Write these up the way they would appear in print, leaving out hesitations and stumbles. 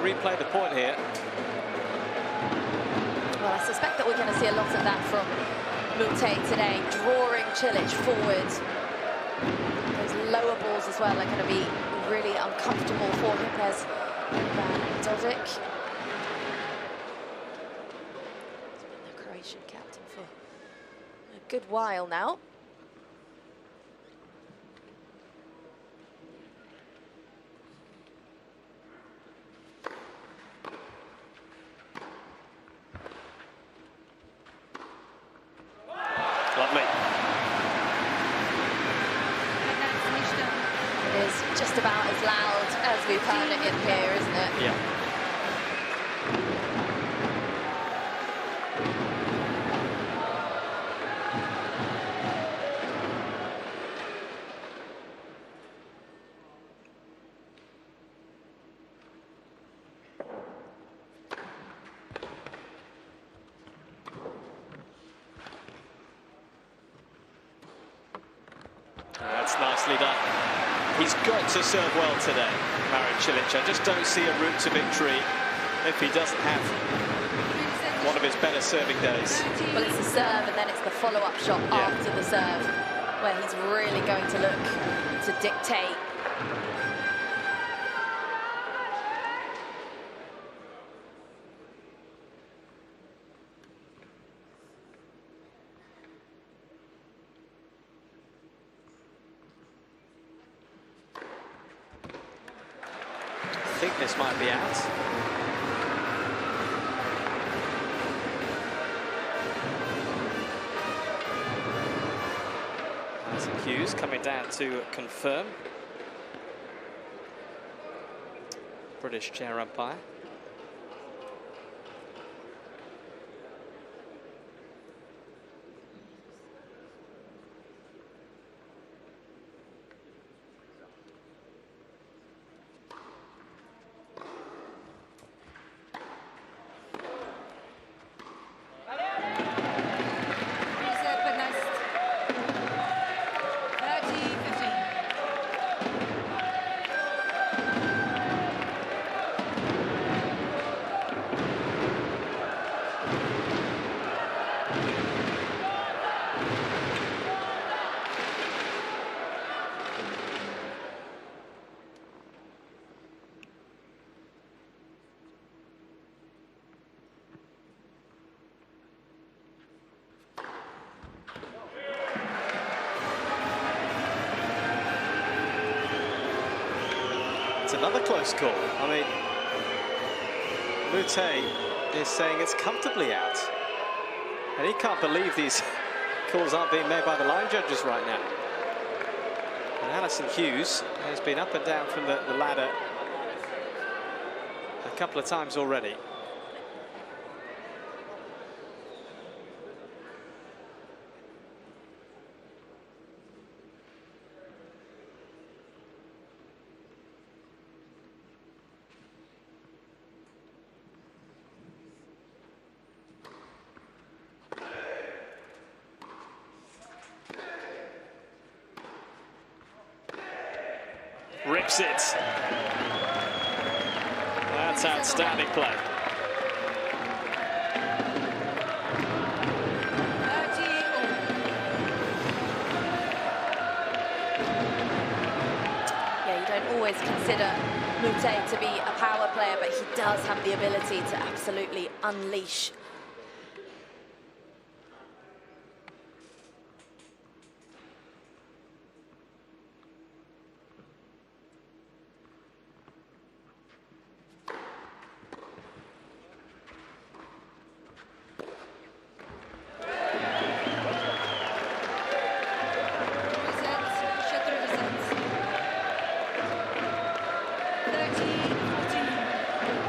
replay the point here. Well, I suspect that we're going to see a lot of that from Moutet today, drawing Cilic forward. Those lower balls as well are going to be really uncomfortable for him. There's Dodik. He's been the Croatian captain for a good while now. Lovely. It is just about as loud as we've heard it in here, isn't it? Yeah. That's nicely done. He's got to serve well today, Marin Cilic. I just don't see a route to victory if he doesn't have one of his better serving days. Well, it's the serve and then it's the follow-up shot after the serve where he's really going to look to dictate. I think this might be out. As Hughes coming down to confirm. British chair umpire. Another close call. I mean, Moutet is saying it's comfortably out. And he can't believe these calls aren't being made by the line judges right now. And Alison Hughes has been up and down from the ladder a couple of times already. Rips it. That's outstanding play. Yeah, you don't always consider Moutet to be a power player, but he does have the ability to absolutely unleash.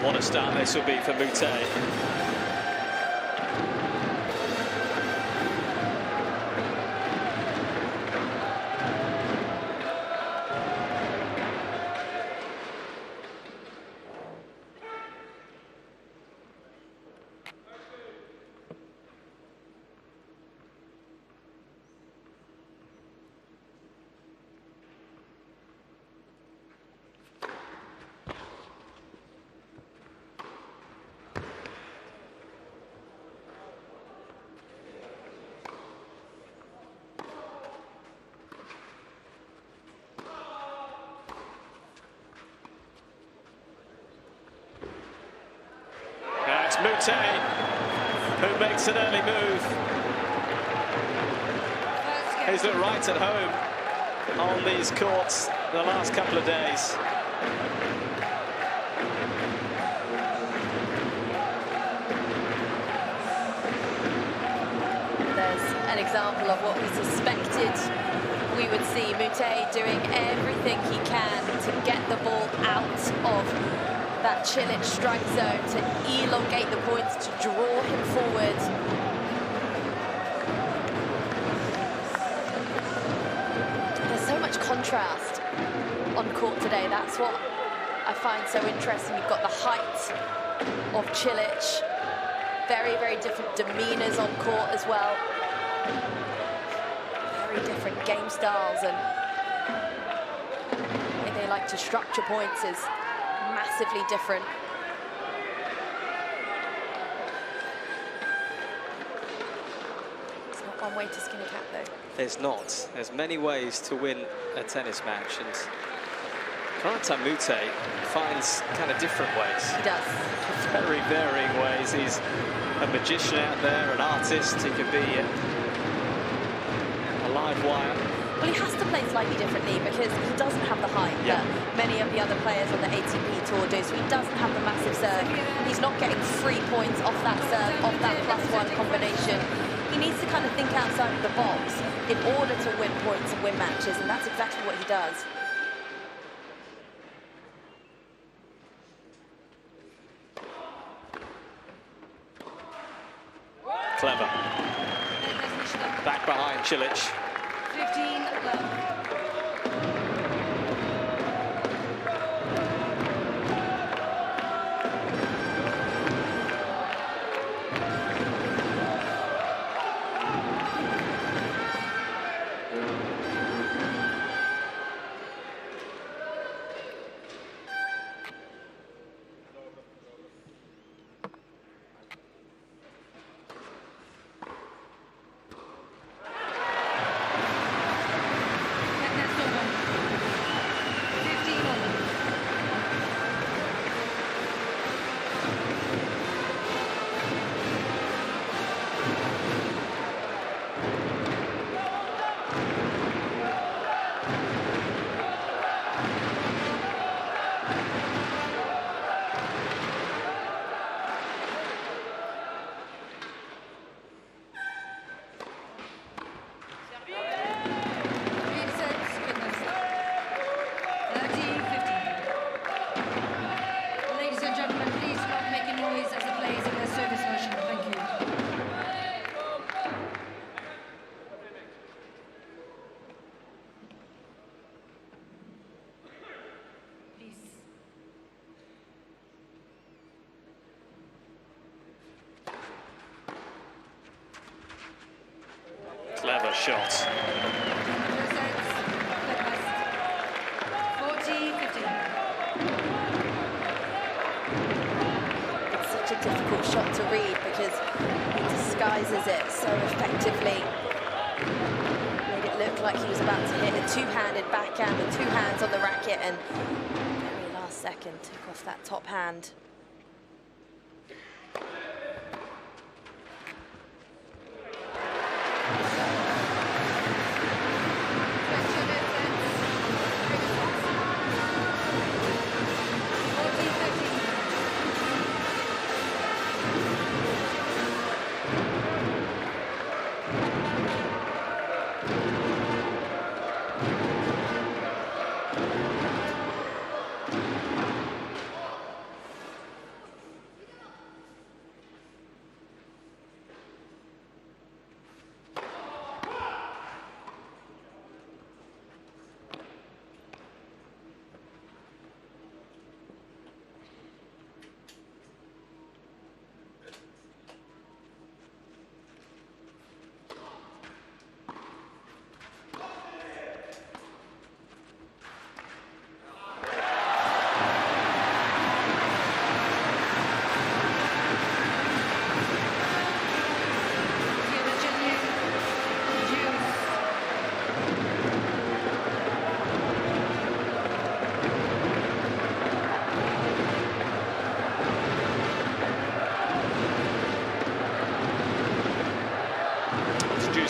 What a start this will be for Moutet. Moutet, who makes an early move. He's looked right at home on these courts the last couple of days. There's an example of what we suspected we would see. Moutet doing everything he can to get the ball out of that Cilic strike zone, to elongate the points, to draw him forward. There's so much contrast on court today. That's what I find so interesting. You've got the height of Cilic, very, very different demeanours on court as well. Very different game styles, and the way they like to structure points is massively different. It's not one way to skin a cat, though. There's not. There's many ways to win a tennis match, and Corentin Moutet finds kind of different ways. He does. Very varying ways. He's a magician out there, an artist. He can be a live wire. Well, he has to play slightly differently because he doesn't have the height that many of the other players on the ATP Tour do. So he doesn't have the massive serve. He's not getting 3 points off that serve, off that +1 combination. He needs to kind of think outside of the box in order to win points and win matches, and that's exactly what he does. Clever. Back behind Cilic. 15-11. Clever shot. 40-15. It's such a difficult shot to read because he disguises it so effectively. Made it look like he was about to hit a two-handed backhand with 2 hands on the racket, and very last second took off that top hand.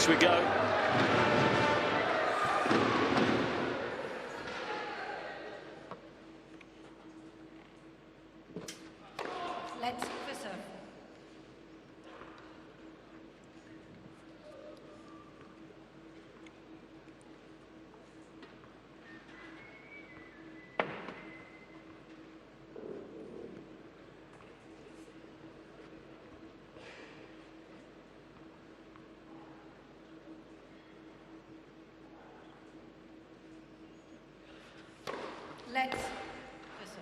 finish we go. Let's officer. Let's officer.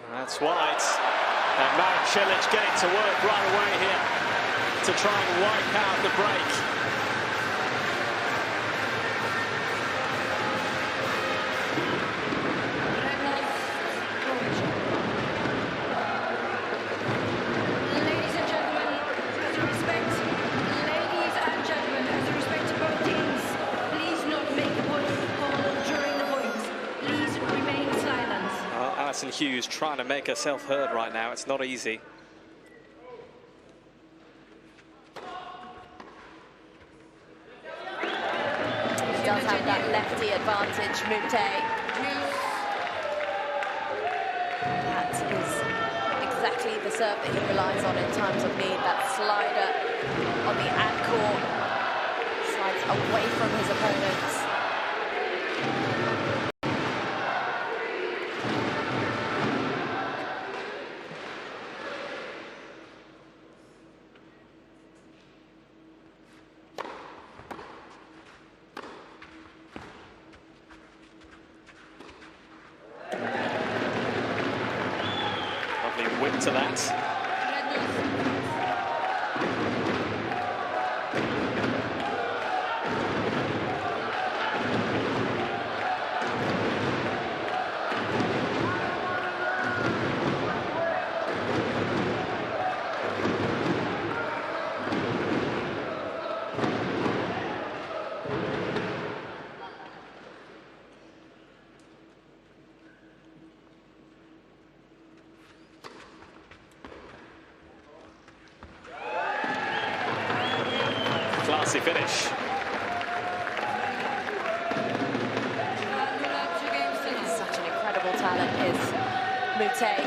That's wide. And Marin Cilic getting to work right away here to try and wipe out the break. Ladies and gentlemen, as a respect, to both teams, please not make a voice call during the points. Please remain silent. Alison Hughes trying to make herself heard right now. It's not easy. He does have that lefty advantage, Moutet. That is exactly the serve that he relies on in times of need. That slider on the ankle, slides away from his opponents. Lovely whip to that. Classy finish. Such an incredible talent is Moutet,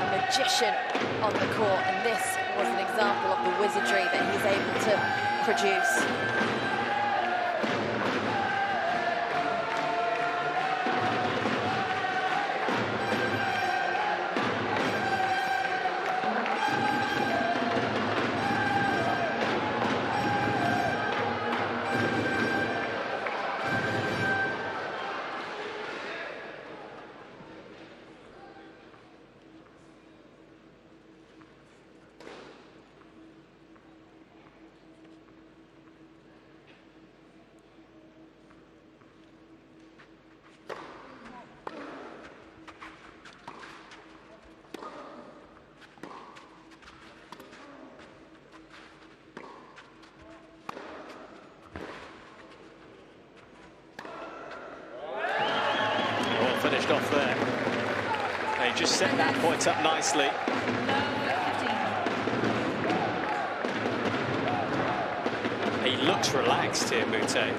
a magician on the court, and this was an example of the wizardry that he's able to produce. Finished off there. He just set that point up nicely. He looks relaxed here, Moutet.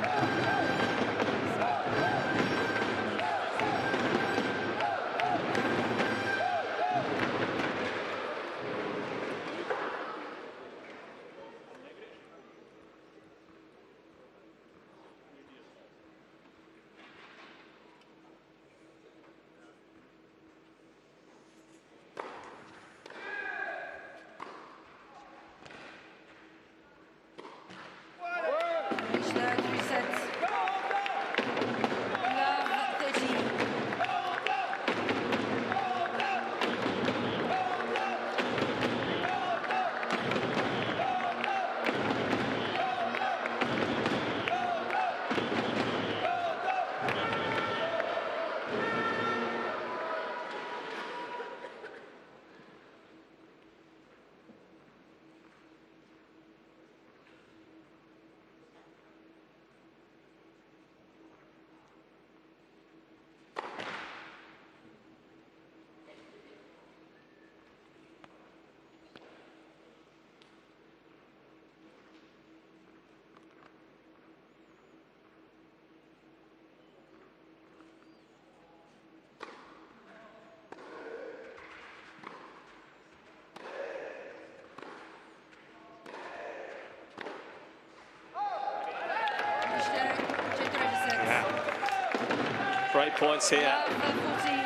Great points here. 14.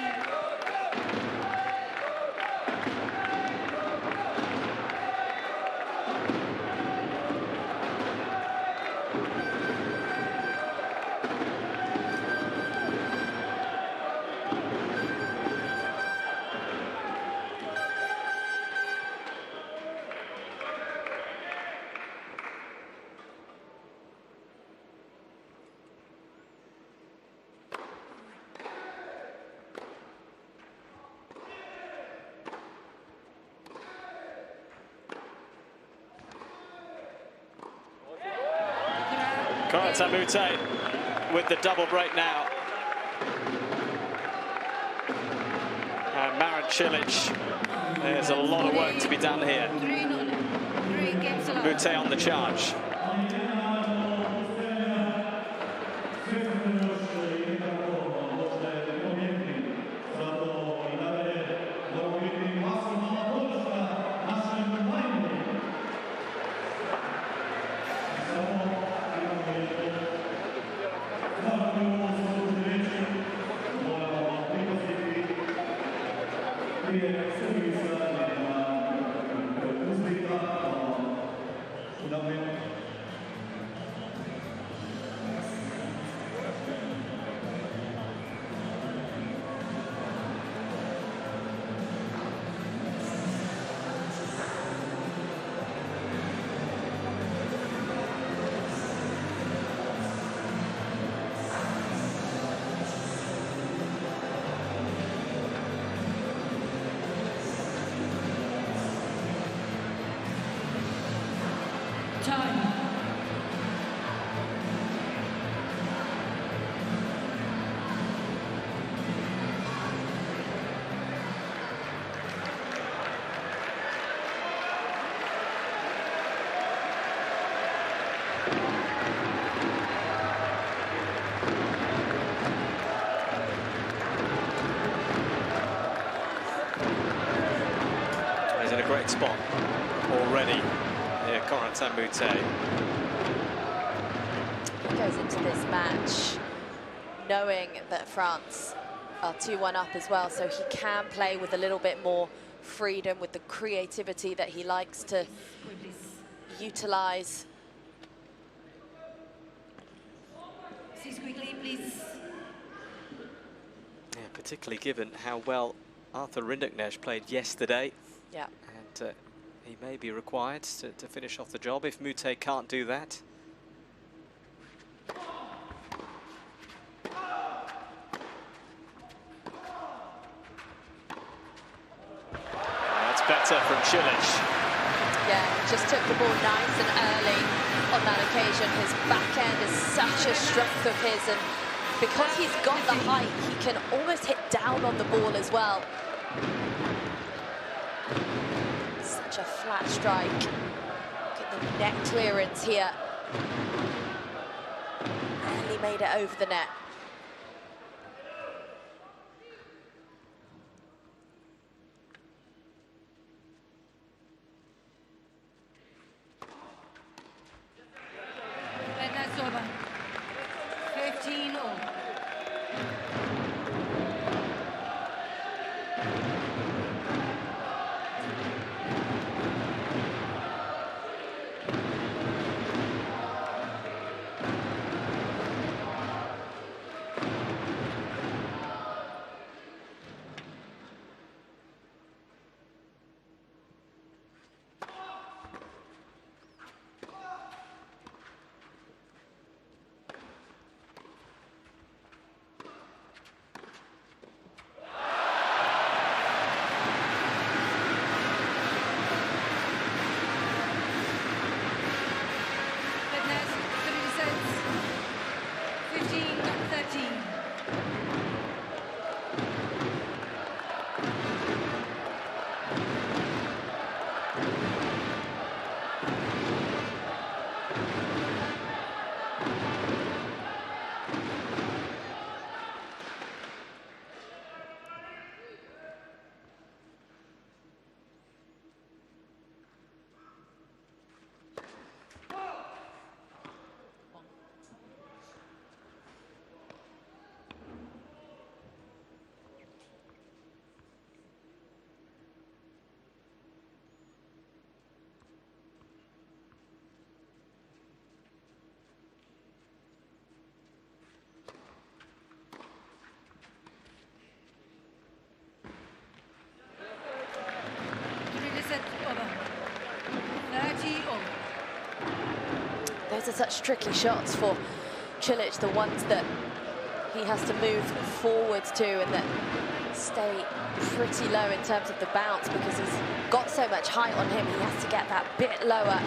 Corentin Moutet with the double break now. And Marin Cilic, there's a lot of work to be done here. 3-0. 3 games allowed. Moutet on the charge. Time. He's in a great spot already. Here, Corentin Moutet. He goes into this match knowing that France are 2-1 up as well, so he can play with a little bit more freedom, with the creativity that he likes to utilize. Cease quickly, please. Yeah, particularly given how well Arthur Rinderknecht played yesterday. Yeah. And he may be required to finish off the job if Moutet can't do that. That's better from Cilic. Yeah, just took the ball nice and early on that occasion. His backhand is such a strength of his, and because he's got the height, he can almost hit down on the ball as well. Such a flat strike. Look at the net clearance here. Barely made it over the net. And that's over. 15-all. Those are such tricky shots for Cilic, the ones that he has to move forwards to and that stay pretty low in terms of the bounce, because he's got so much height on him, he has to get that bit lower.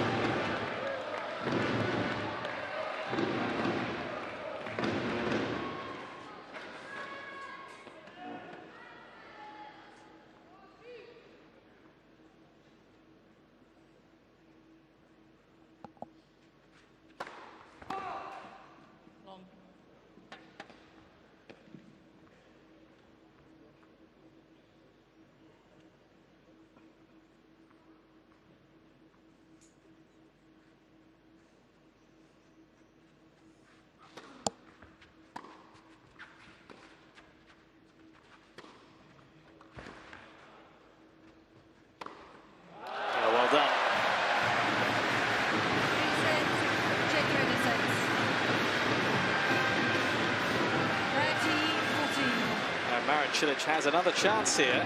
Marin Cilic has another chance here.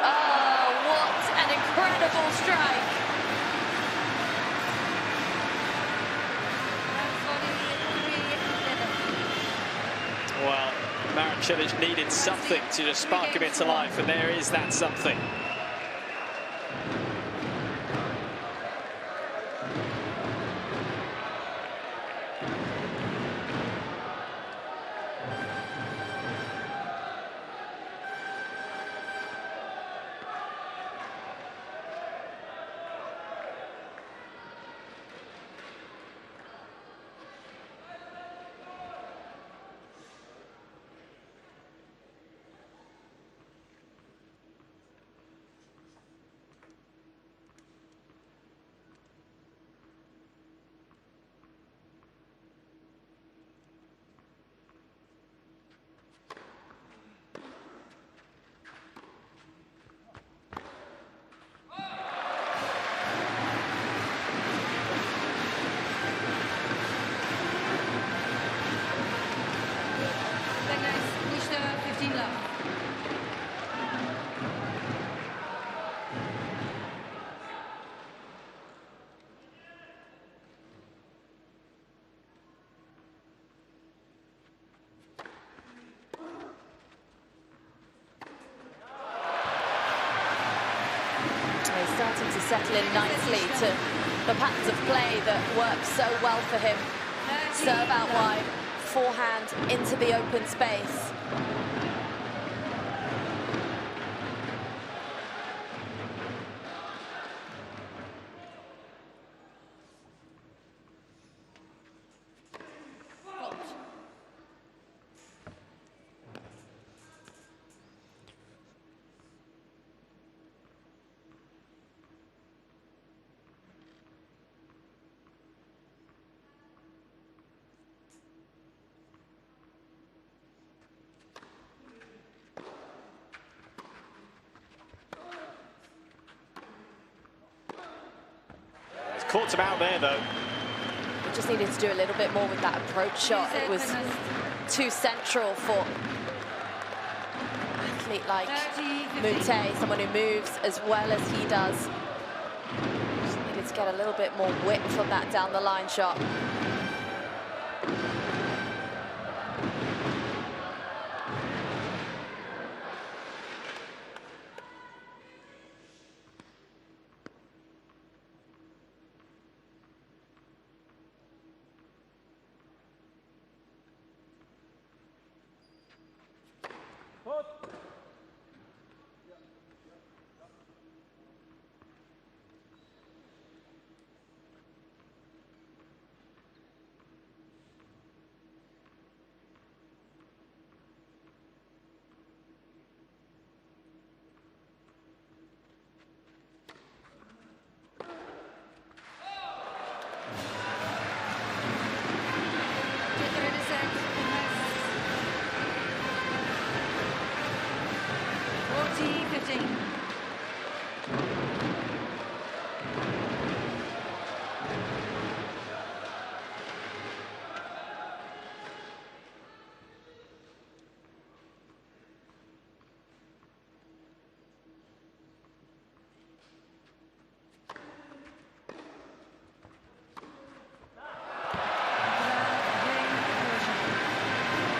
Oh, what an incredible strike. Well, Marin Cilic needed something to just spark him into life, and there is that something. He's starting to settle in nicely to the patterns of play that work so well for him. Serve out wide, forehand into the open space. Caught him out there, though. He just needed to do a little bit more with that approach shot. It was too central for an athlete like Moutet, someone who moves as well as he does. Just needed to get a little bit more width from that down the line shot.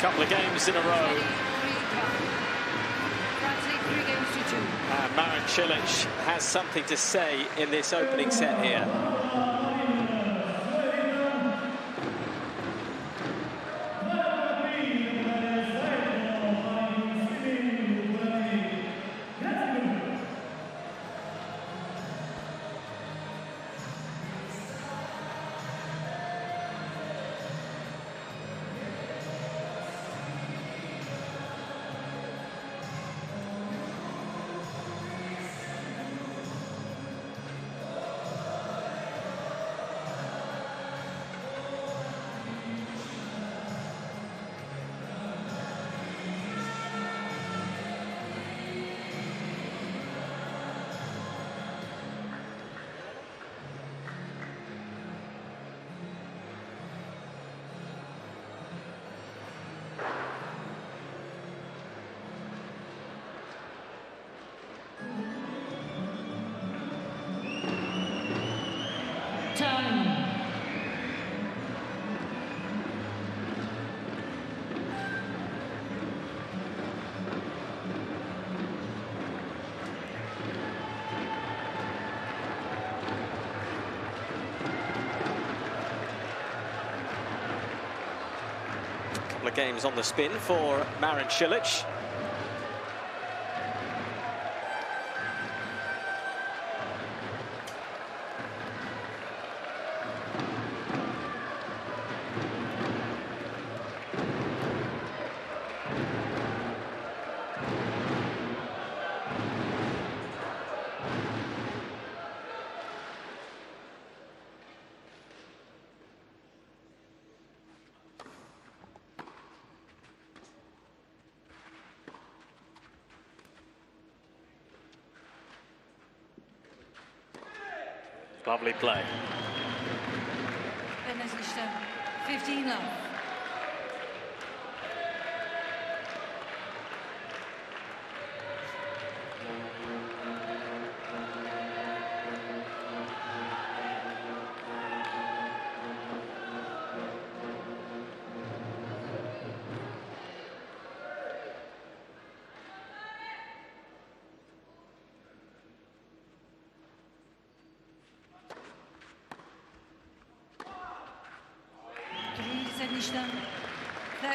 couple of games in a row. And Marin Cilic has something to say in this opening set here. Couple of games on the spin for Marin Cilic. Lovely play.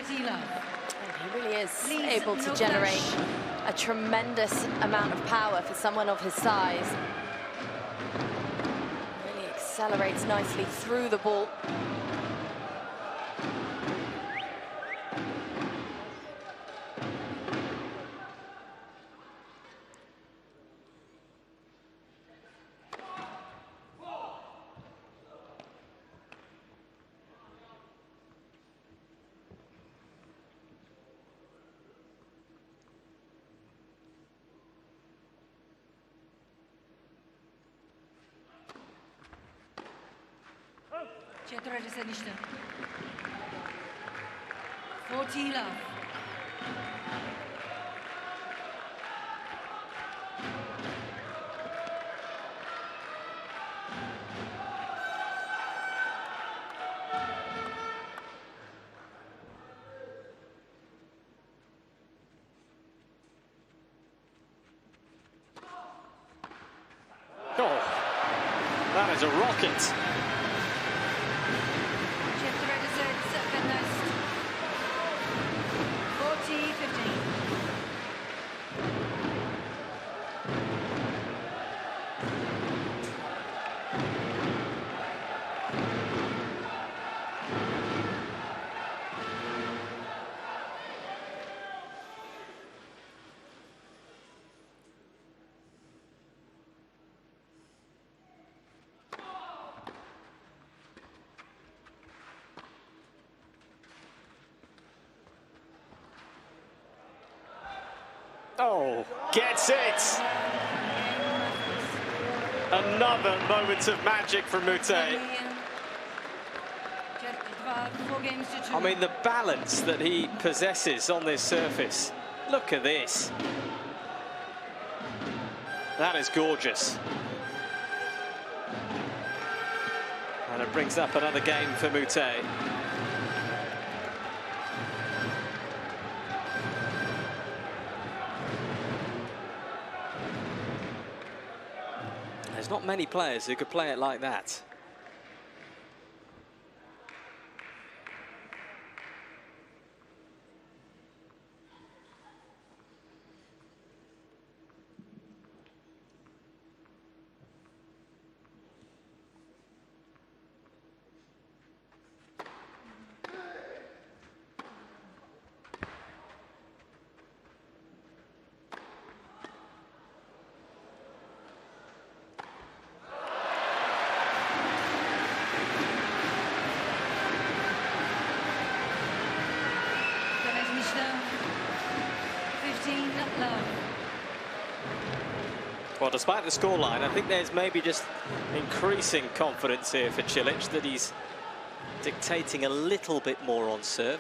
15 love. He really is able to generate a tremendous amount of power for someone of his size. Really accelerates nicely through the ball. Четыре 40 love. Oh, that is a rocket. Oh, gets it! Another moment of magic from Moutet. I mean, the balance that he possesses on this surface. Look at this. That is gorgeous. And it brings up another game for Moutet. There's not many players who could play it like that. Well, despite the scoreline, I think there's maybe just increasing confidence here for Cilic that he's dictating a little bit more on serve.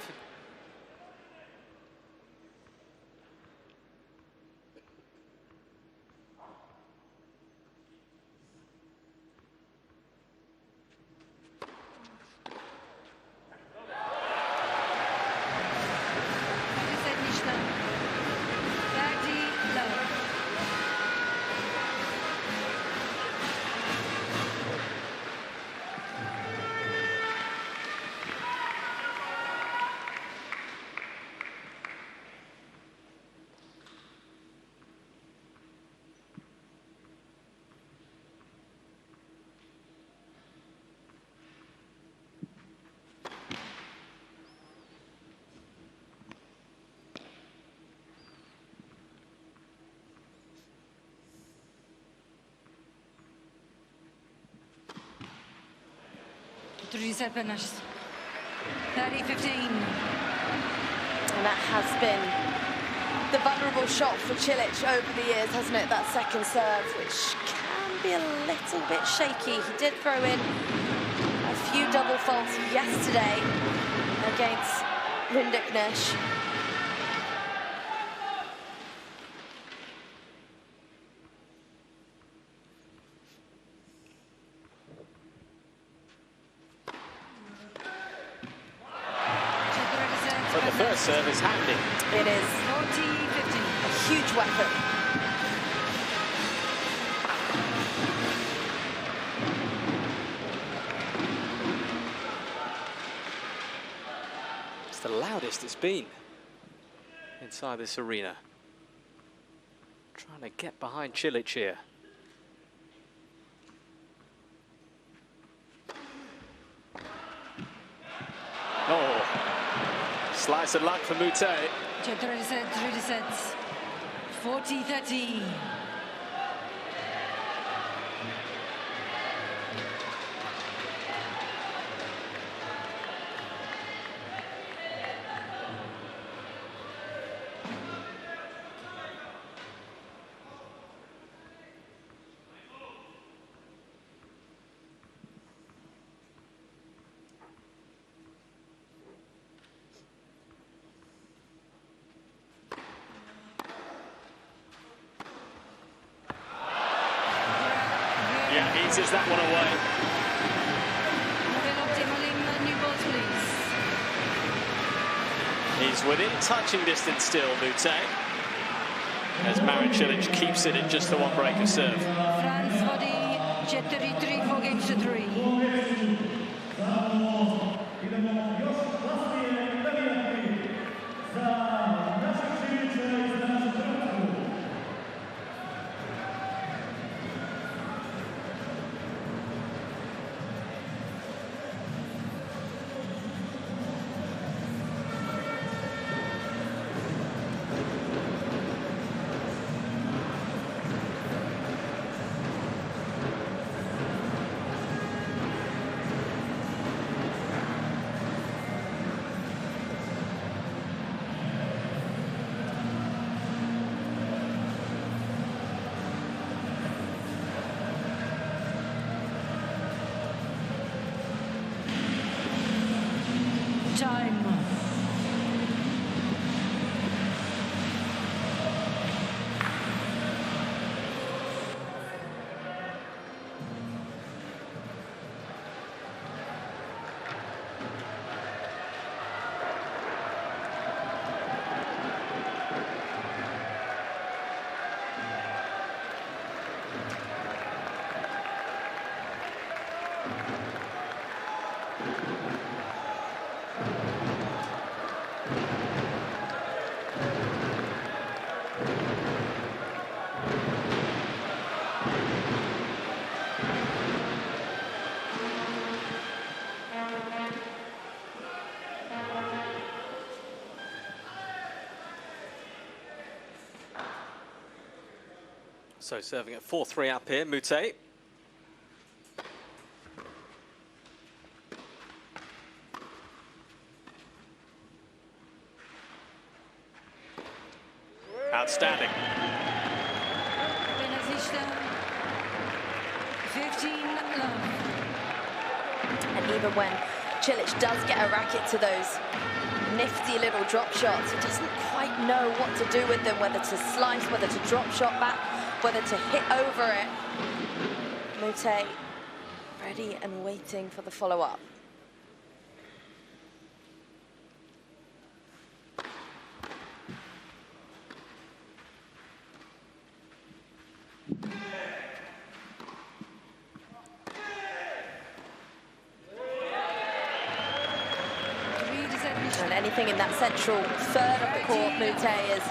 Reset finished. 30-15. And that has been the vulnerable shot for Cilic over the years, hasn't it? That second serve, which can be a little bit shaky. He did throw in a few double faults yesterday against Rindiknesh. But the first serve is handy. It is 40-15. a huge weapon. It's the loudest it's been inside this arena. Trying to get behind Cilic here. Oh. Slice of luck for Moutet. 40-30. Yeah, eases that one away. He's within touching distance still, Moutet. As Marin Cilic keeps it in just the one break of serve. France Vody, 4 games to 3. So serving at 4-3 up here, Moutet. Outstanding. 15-love. And even when Cilic does get a racket to those nifty little drop shots, he doesn't quite know what to do with them, whether to slice, whether to drop shot back, whether to hit over it. Moutet ready and waiting for the follow-up. And anything in that central third of the court, Moutet is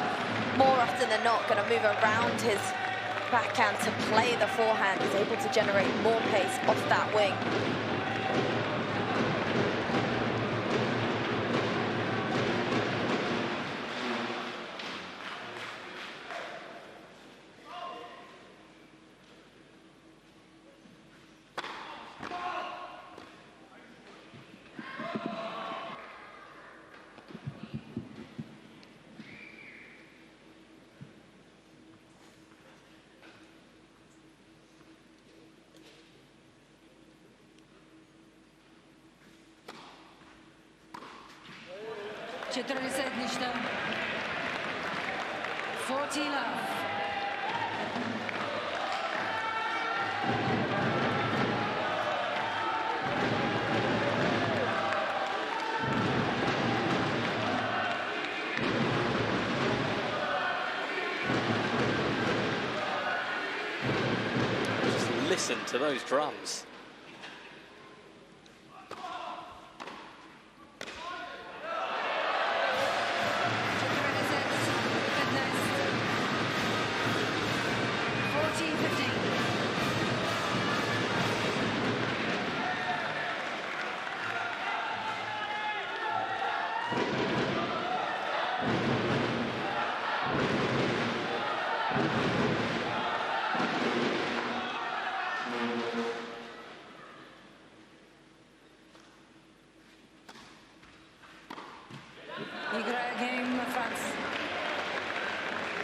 more often than not going to move around his backhand to play the forehand. He's able to generate more pace off that wing. Ništa. 40-love. Just listen to those drums.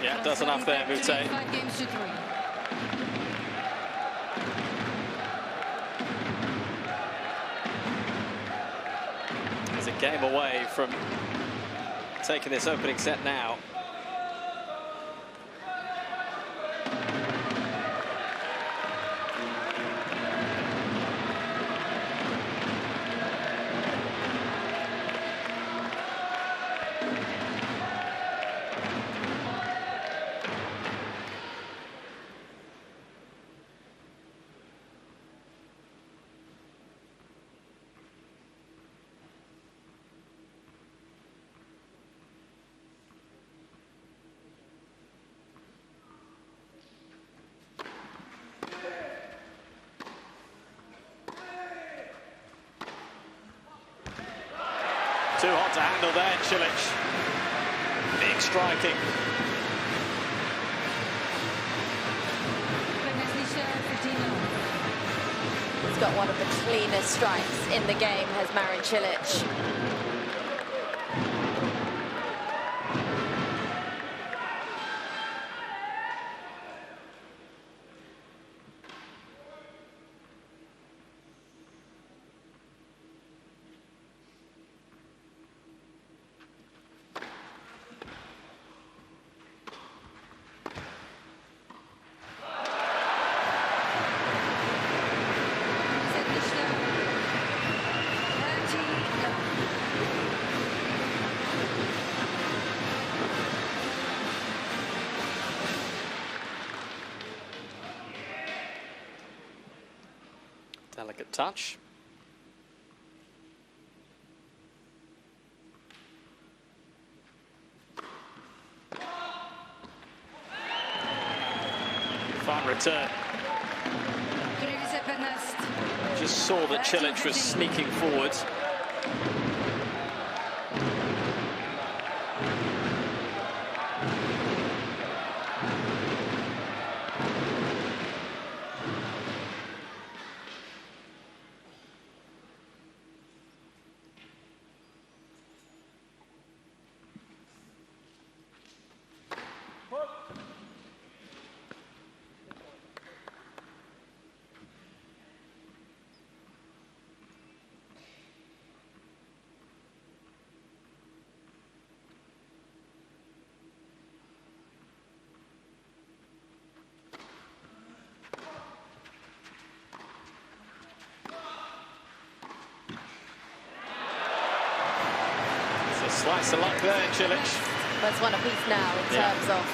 Yeah, does enough there, Moutet. 5 games to 3. He's a game away from taking this opening set now. Too hot to handle there, Cilic. Big striking. He's got one of the cleanest strikes in the game, has Marin Cilic. Delicate touch. Fine return. Just saw that Cilic was sneaking forward. Nice luck there, Cilic. Well, it's one apiece now in terms of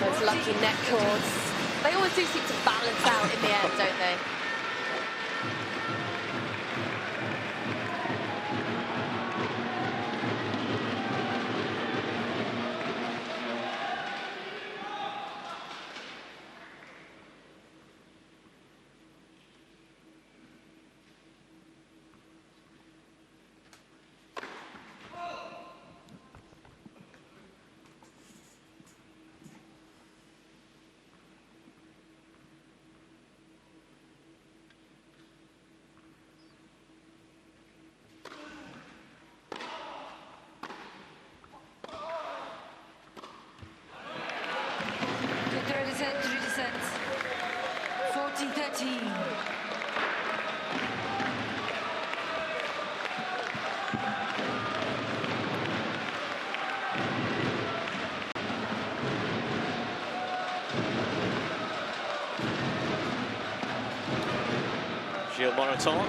those lucky net cords. They always do seem to balance out in the end, don't they?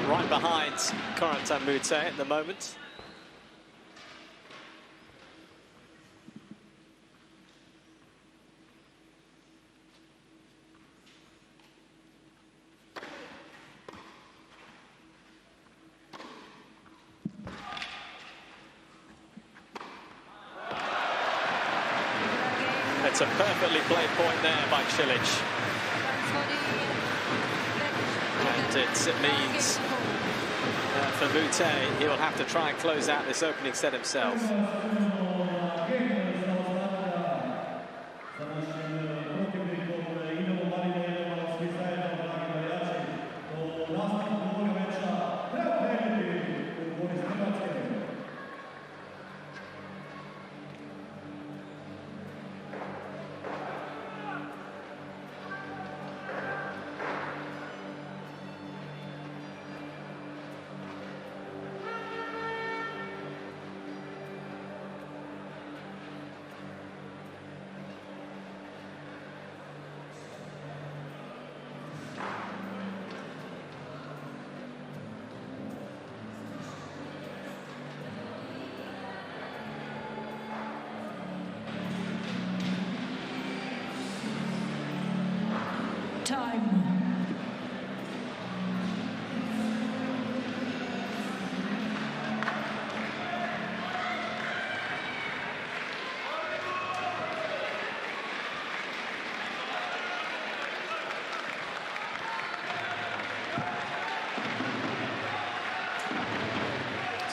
Right behind Corentin Moutet at the moment. It's a perfectly played point there by Cilic. And it means for Moutet, he will have to try and close out this opening set himself.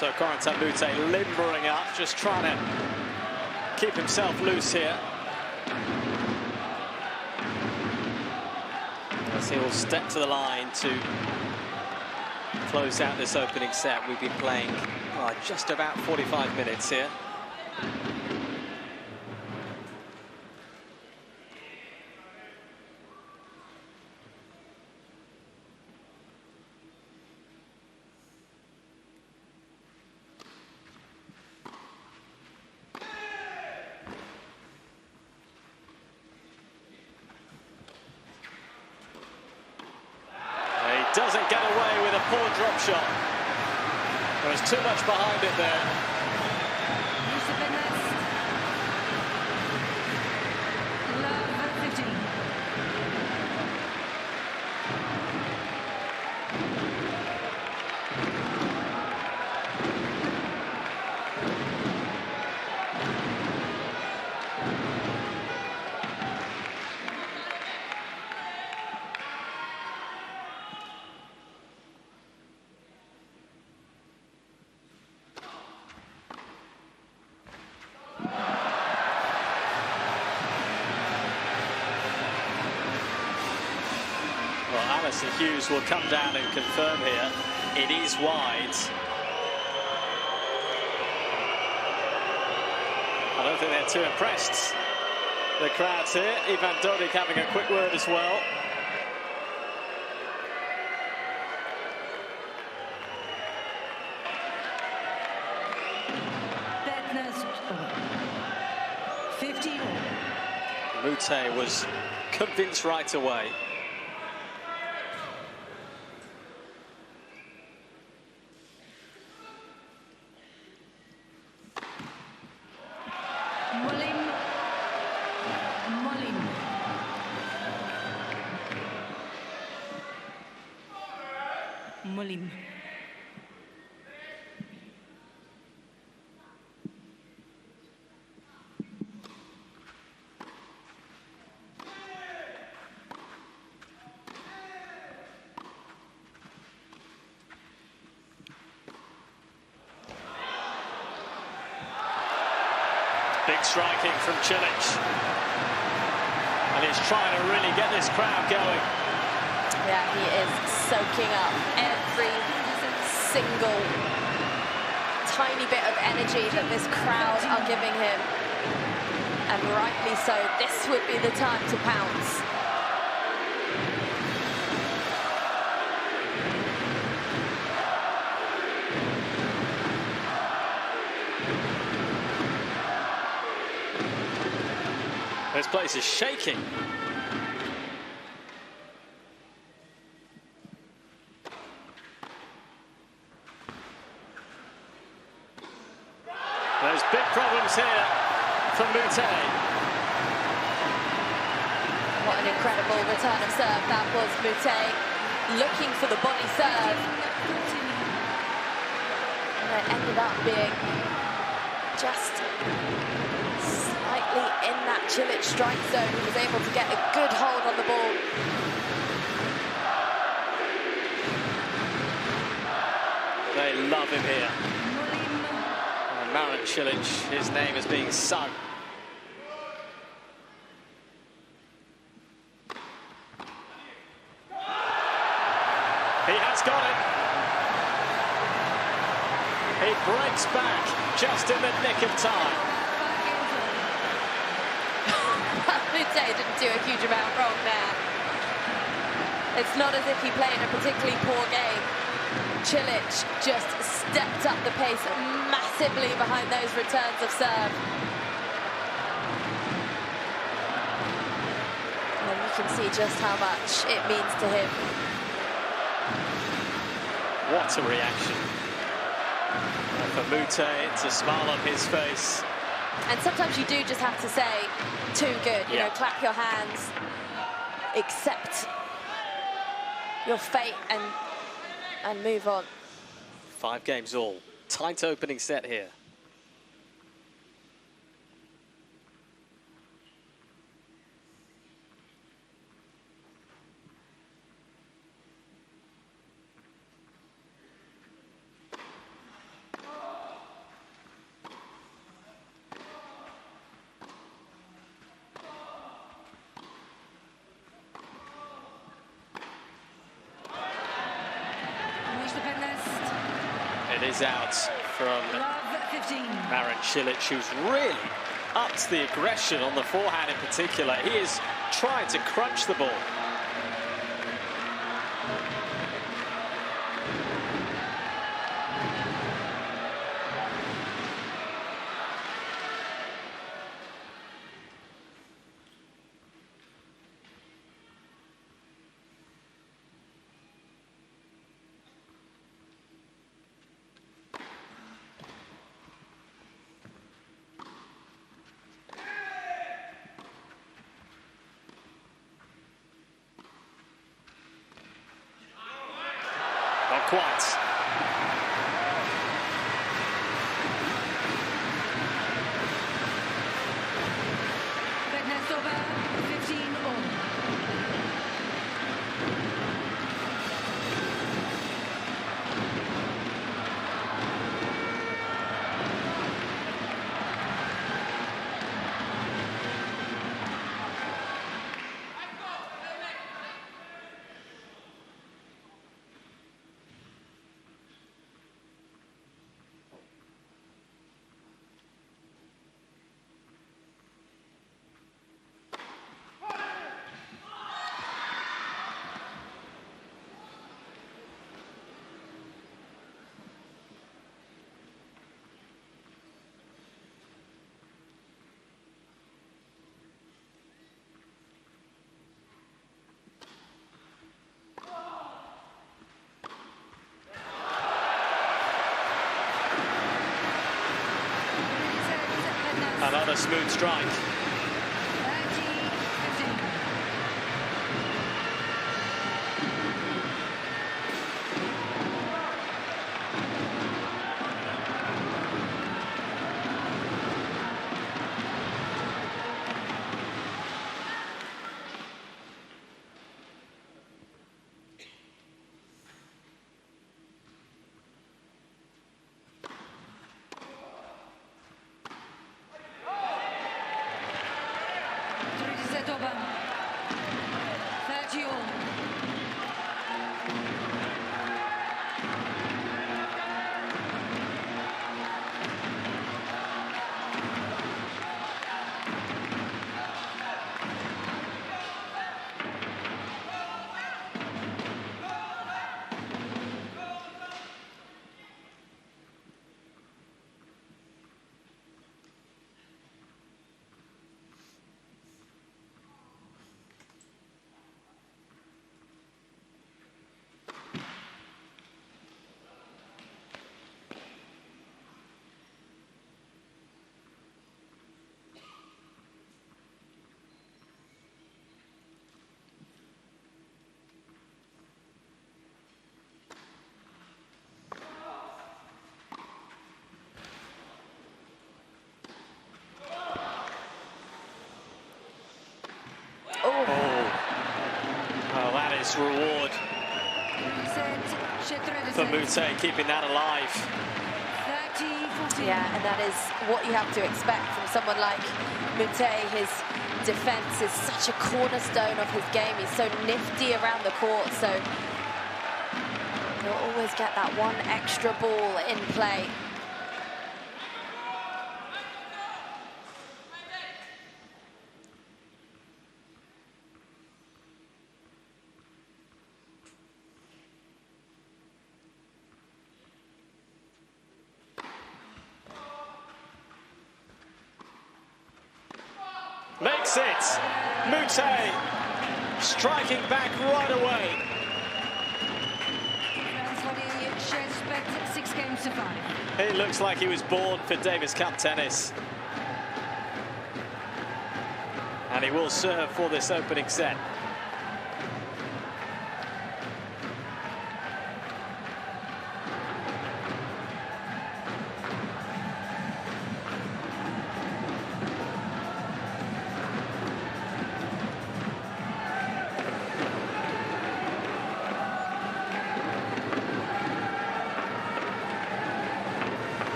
So Corentin Moutet limbering up, just trying to keep himself loose here. As he will step to the line to close out this opening set. We've been playing just about 45 minutes here. Doesn't get away with a poor drop shot. There was too much behind it there. Hughes will come down and confirm here. It is wide. I don't think they're too impressed. The crowds here. Ivan Dodik having a quick word as well. Moutet was convinced right away. Molim. Big striking from Cilic. And he's trying to really get this crowd going. Yeah, he is soaking up every single tiny bit of energy that this crowd are giving him. And rightly so, this would be the time to pounce. This place is shaking. There's big problems here for Moutet. What an incredible return of serve that was. Moutet looking for the body serve. And it ended up being just slightly in that Cilic strike zone. He was able to get a good hold on the ball. They love him here. And Marin Cilic, his name is being sung. He has got it. He breaks back just in the nick of time. Moutet didn't do a huge amount wrong there. It's not as if he played a particularly poor game. Cilic just stepped up the pace massively behind those returns of serve. And you can see just how much it means to him. What a reaction. And for Moutet, it's a smile on his face. And sometimes you do just have to say, too good, you know, clap your hands, accept your fate and move on. 5 games all. Tight opening set here. It is out from Marin Cilic, who's really upped the aggression on the forehand in particular. He is trying to crunch the ball. Not quite. Another smooth strike. nice reward for Moutet, keeping that alive. Yeah, and that is what you have to expect from someone like Moutet. His defense is such a cornerstone of his game. He's so nifty around the court, so he'll always get that one extra ball in play. Makes it. Moutet striking back right away. Six games to 5. It looks like he was born for Davis Cup tennis. And he will serve for this opening set.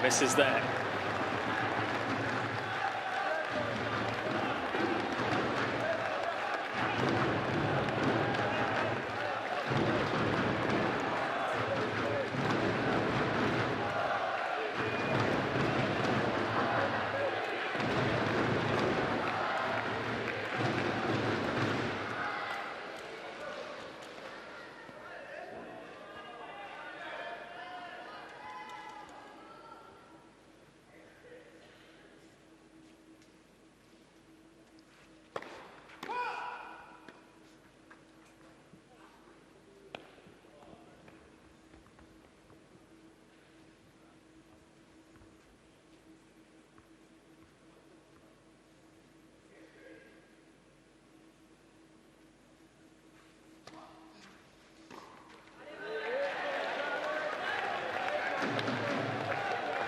Misses there.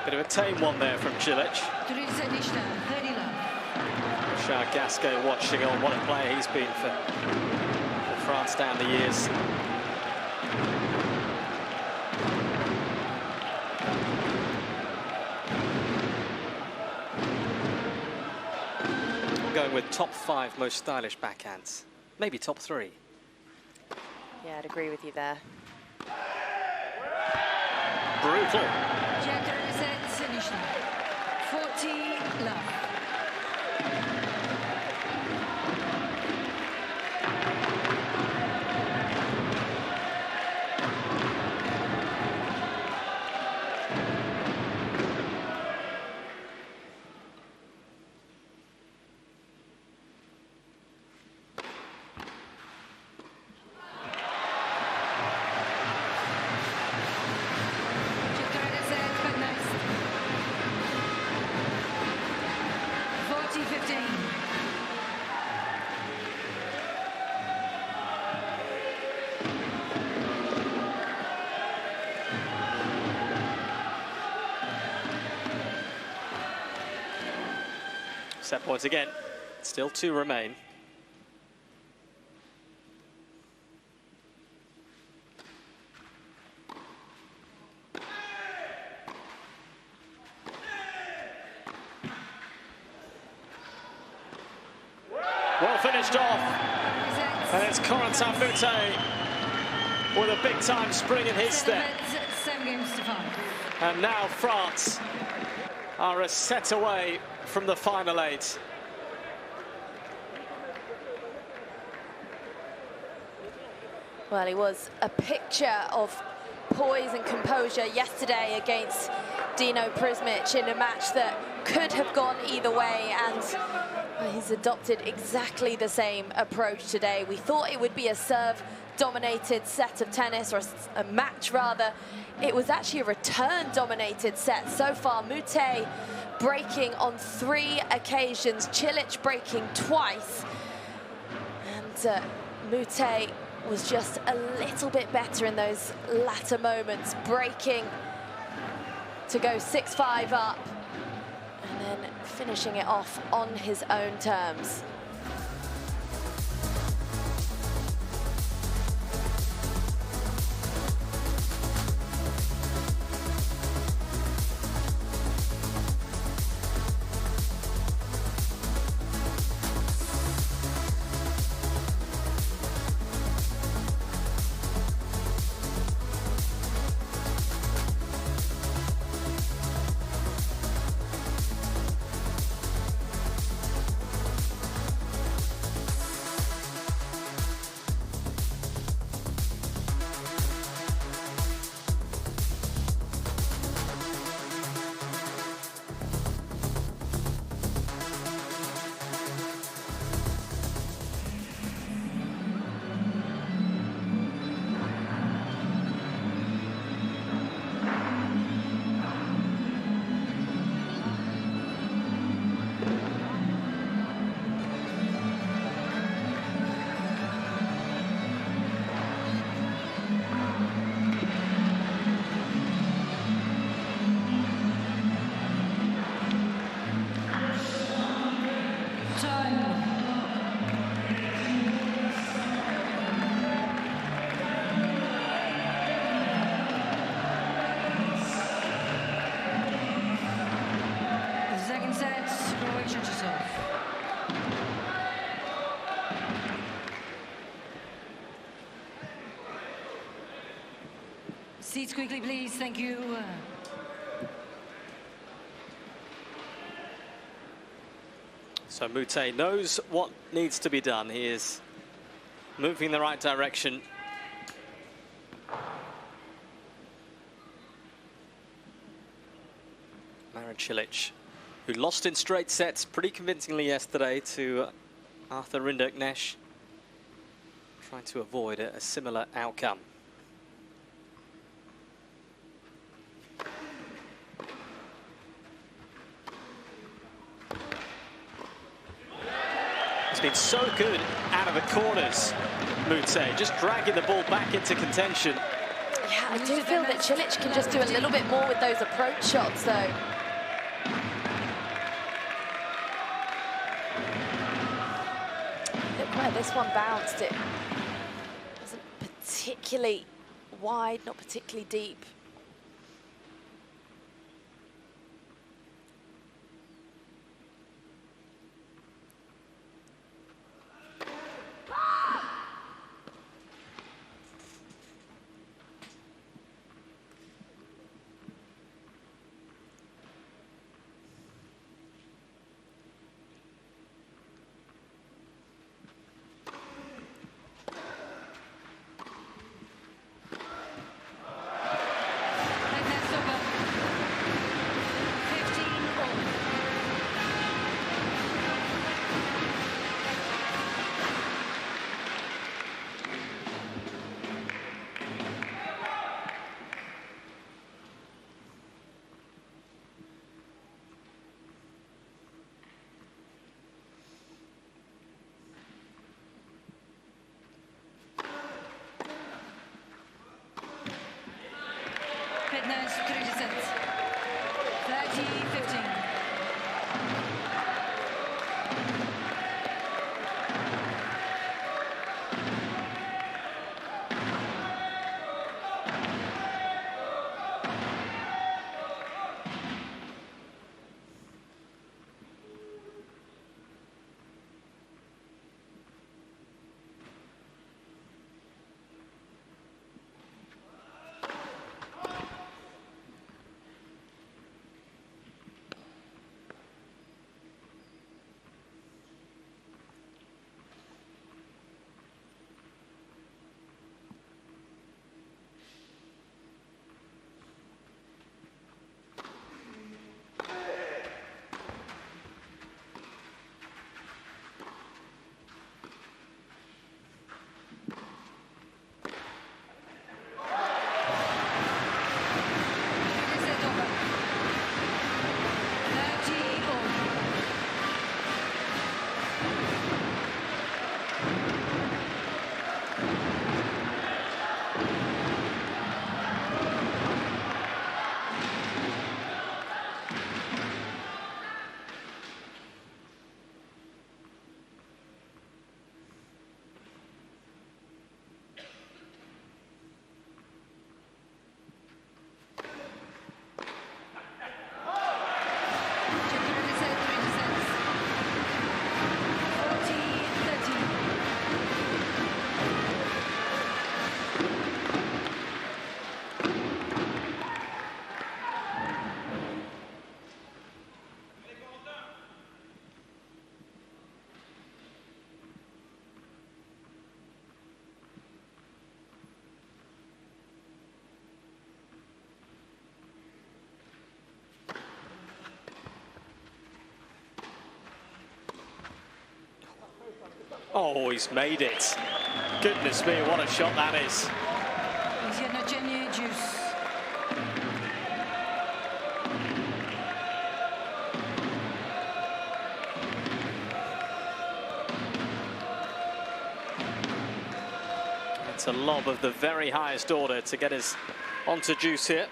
Bit of a tame one there from Cilic. Richard Gasquet watching on. What a player he's been for France down the years. I'm going with top 5 most stylish backhands. Maybe top 3. Yeah, I'd agree with you there. Brutal. 40 love. Set points again. Still 2 remain. Well finished off. And it's Corentin Moutet with a big-time spring in his step. 7 games to 5. And now France are a set away from the final 8. Well, he was a picture of poise and composure yesterday against Dino Prismic in a match that could have gone either way, and he's adopted exactly the same approach today. We thought it would be a serve-dominated set of tennis, or a match rather. It was actually a return-dominated set so far. Moutet breaking on 3 occasions, Cilic breaking twice, and Moutet was just a little bit better in those latter moments, breaking to go 6-5 up and then finishing it off on his own terms. Seats quickly, please. Thank you. So Moutet knows what needs to be done. He is moving in the right direction. Marin Cilic, who lost in straight sets pretty convincingly yesterday to Arthur Rinderknecht, trying to avoid a similar outcome. He's been so good out of the corners, Moutet, just dragging the ball back into contention. Yeah, I do feel that Cilic can just do a little bit more with those approach shots, though. Look where this one bounced. It wasn't particularly wide, not particularly deep. Fitness, 30 sets. 30-15. Oh, he's made it. Goodness me, what a shot that is. It's a lob of the very highest order to get us onto juice here.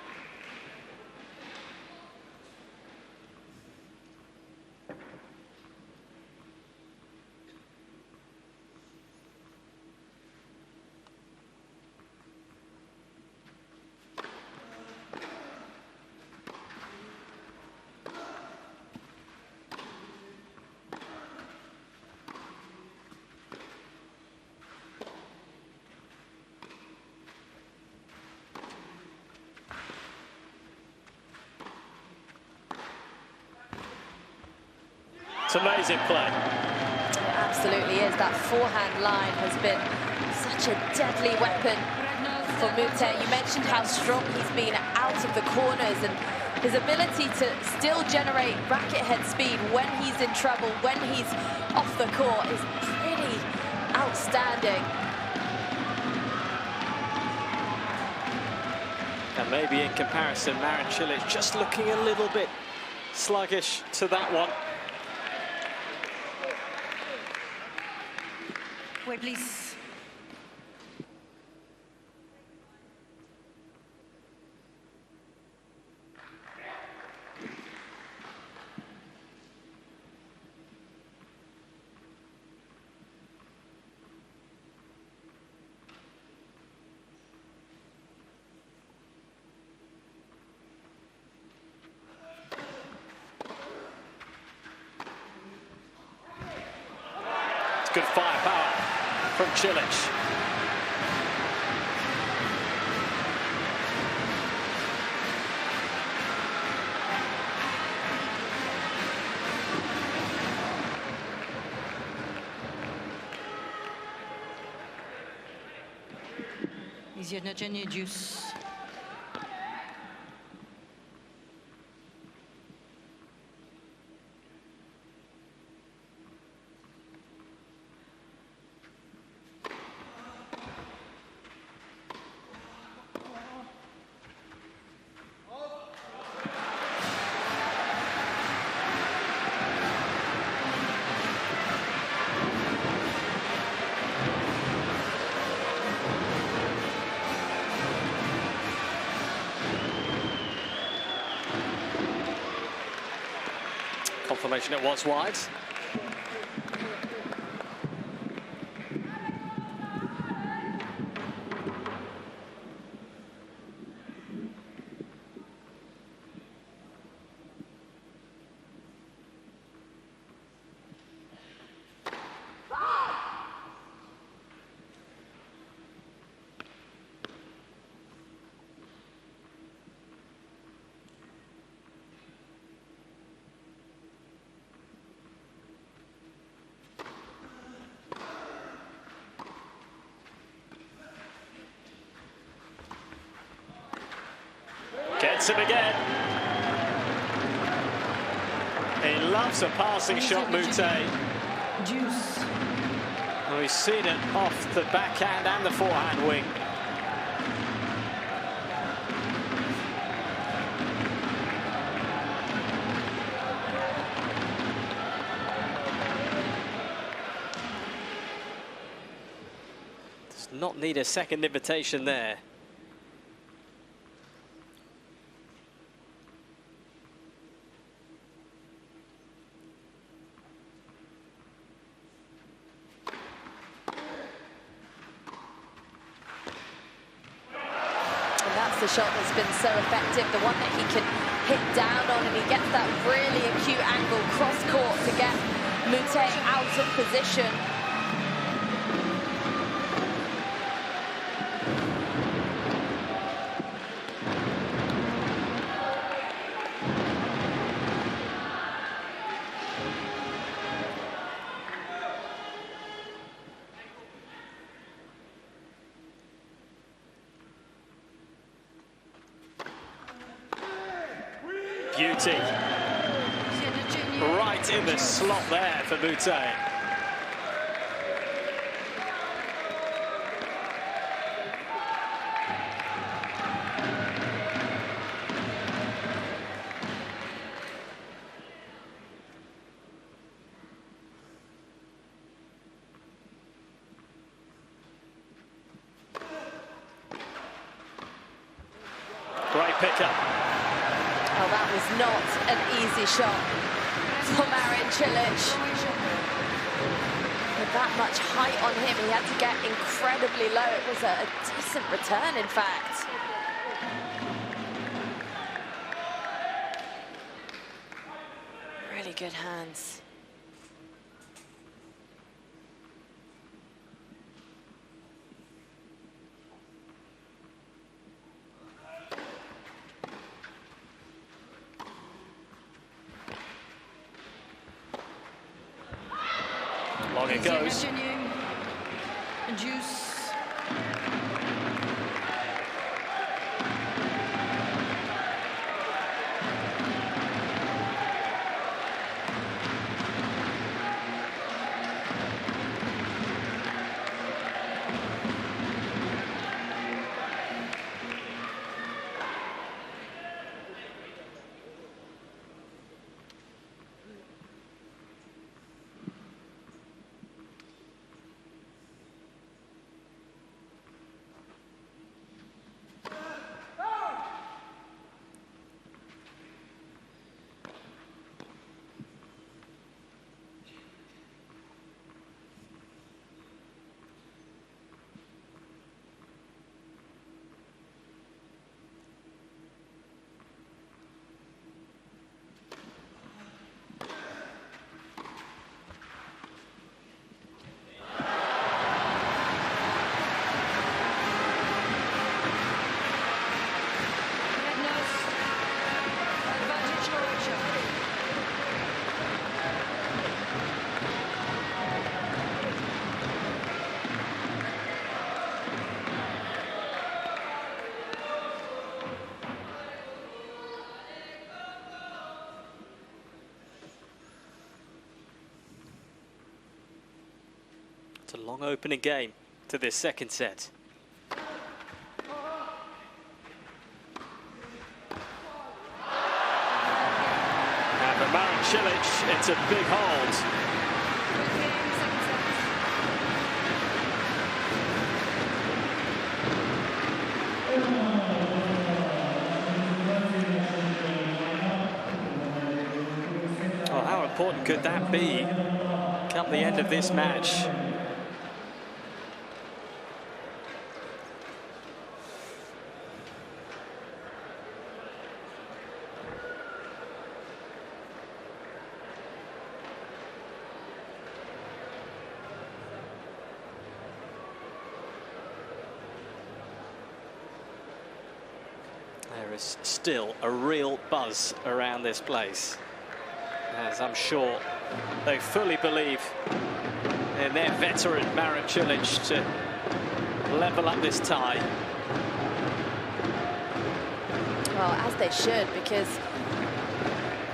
It's amazing play. It absolutely is. That forehand line has been such a deadly weapon for Moutet. You mentioned how strong he's been out of the corners, and his ability to still generate racket head speed when he's in trouble, when he's off the court, is pretty outstanding. And maybe in comparison, Marin Cilic just looking a little bit sluggish to that one. Wait, please. It's good firepower from Cilic. Zjednoczenie Juice. Confirmation it was wide. Gets him again. He loves a passing shot, Moutet. Juice. Well, he's seen it off the backhand and the forehand wing. Does not need a second invitation there. The shot that's been so effective, the one that he can hit down on, and he gets that really acute angle cross court to get Moutet out of position. Beauty. Right in the slot there for Moutet. Great pickup. Oh, that was not an easy shot for Marin Cilic. With that much height on him, he had to get incredibly low. It was a decent return, in fact. Really good hands. Long it goes. Juice. It's a long opening game to this second set. And for Marin Cilic, it's a big hold. Oh, how important could that be come the end of this match? There is still a real buzz around this place, as I'm sure they fully believe in their veteran Marin Cilic to level up this tie. Well, as they should, because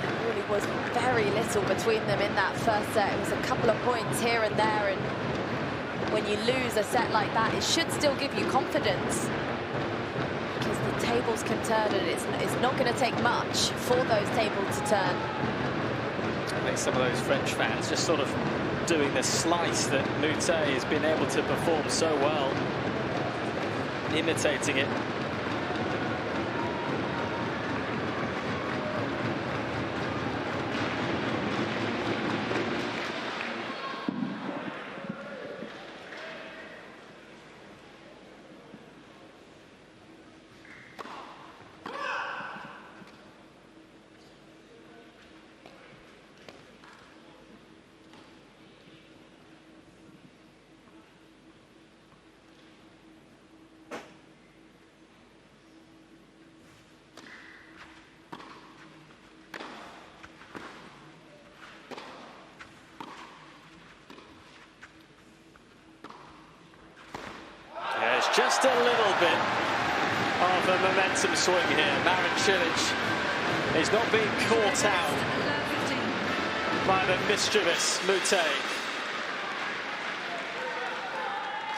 there really was very little between them in that first set. It was a couple of points here and there, and when you lose a set like that, it should still give you confidence. Tables can turn, and it's not going to take much for those tables to turn. I think some of those French fans just sort of doing the slice that Moutet has been able to perform so well, imitating it. Just a little bit of a momentum swing here. Marin Cilic is not being caught out by the mischievous Moutet.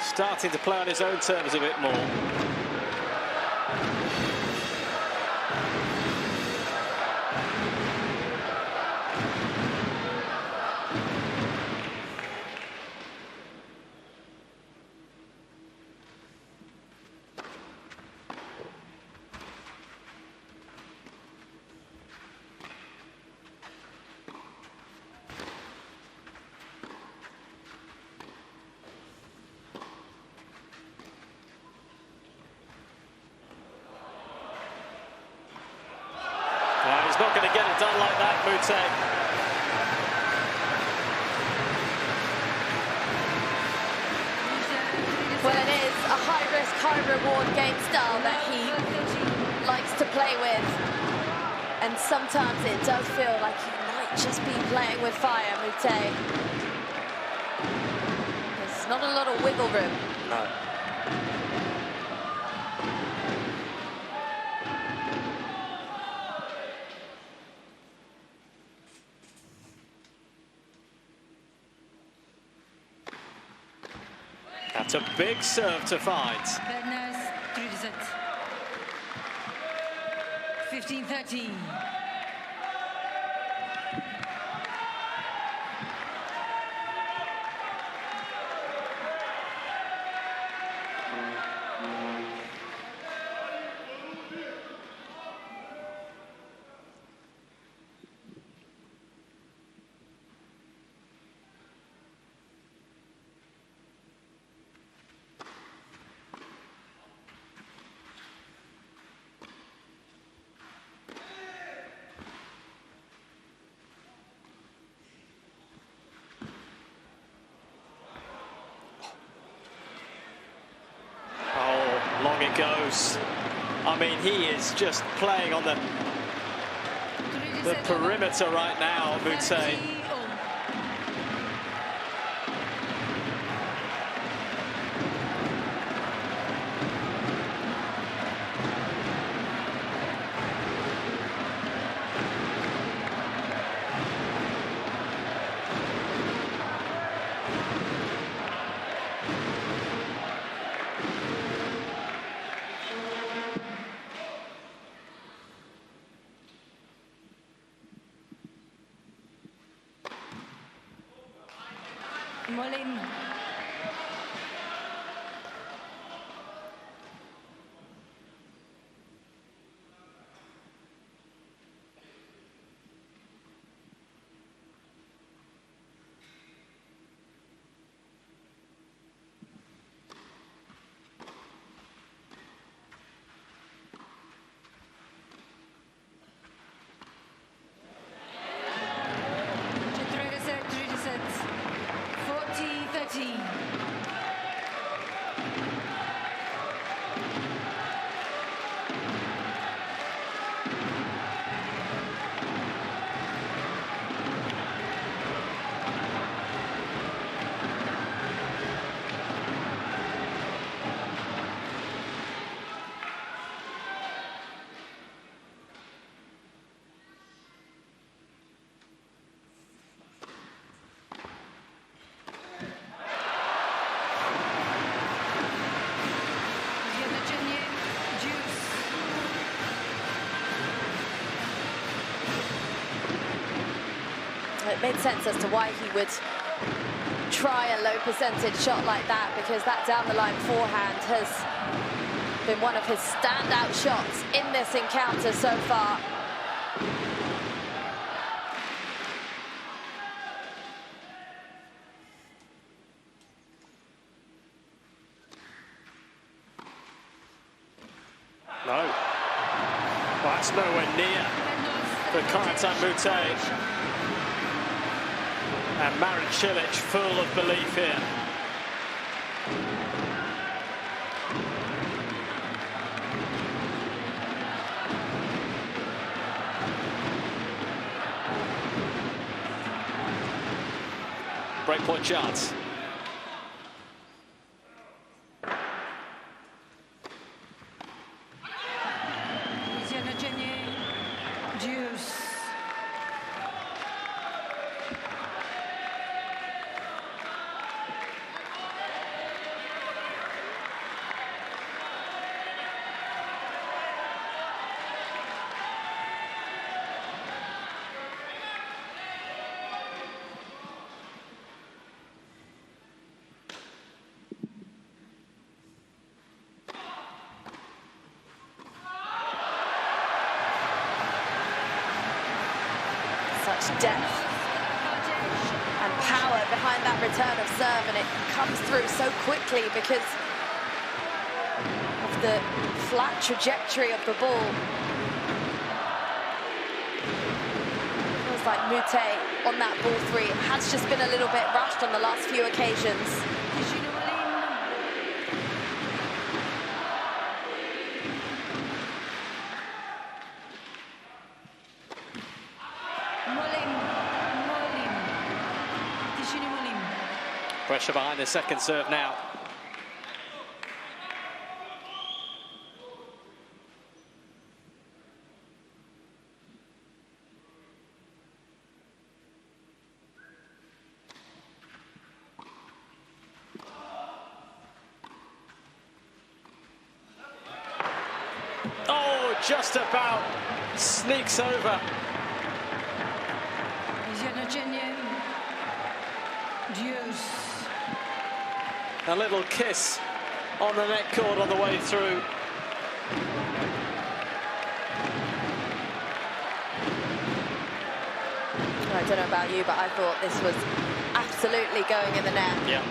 Starting to play on his own terms a bit more. He's not going to get it done like that, Moutet. Well, it is a high-risk, high-reward game style that he likes to play with. And sometimes it does feel like he might just be playing with fire, Moutet. There's not a lot of wiggle room. No. That's a big serve to find. 15-13. Long it goes. I mean, he is just playing on the perimeter right now, Moutet. Molin. It made sense as to why he would try a low percentage shot like that, because that down the line forehand has been one of his standout shots in this encounter so far. No. Well, that's nowhere near for Corentin Moutet. And Marin Cilic full of belief here. Breakpoint chance. Such depth and power behind that return of serve, and it comes through so quickly because of the flat trajectory of the ball. like Moutet on that ball three has just been a little bit rushed on the last few occasions. Pressure behind the second serve now. Oh, just about sneaks over. A little kiss on the neck cord on the way through. I don't know about you, but I thought this was absolutely going in the net. Yeah.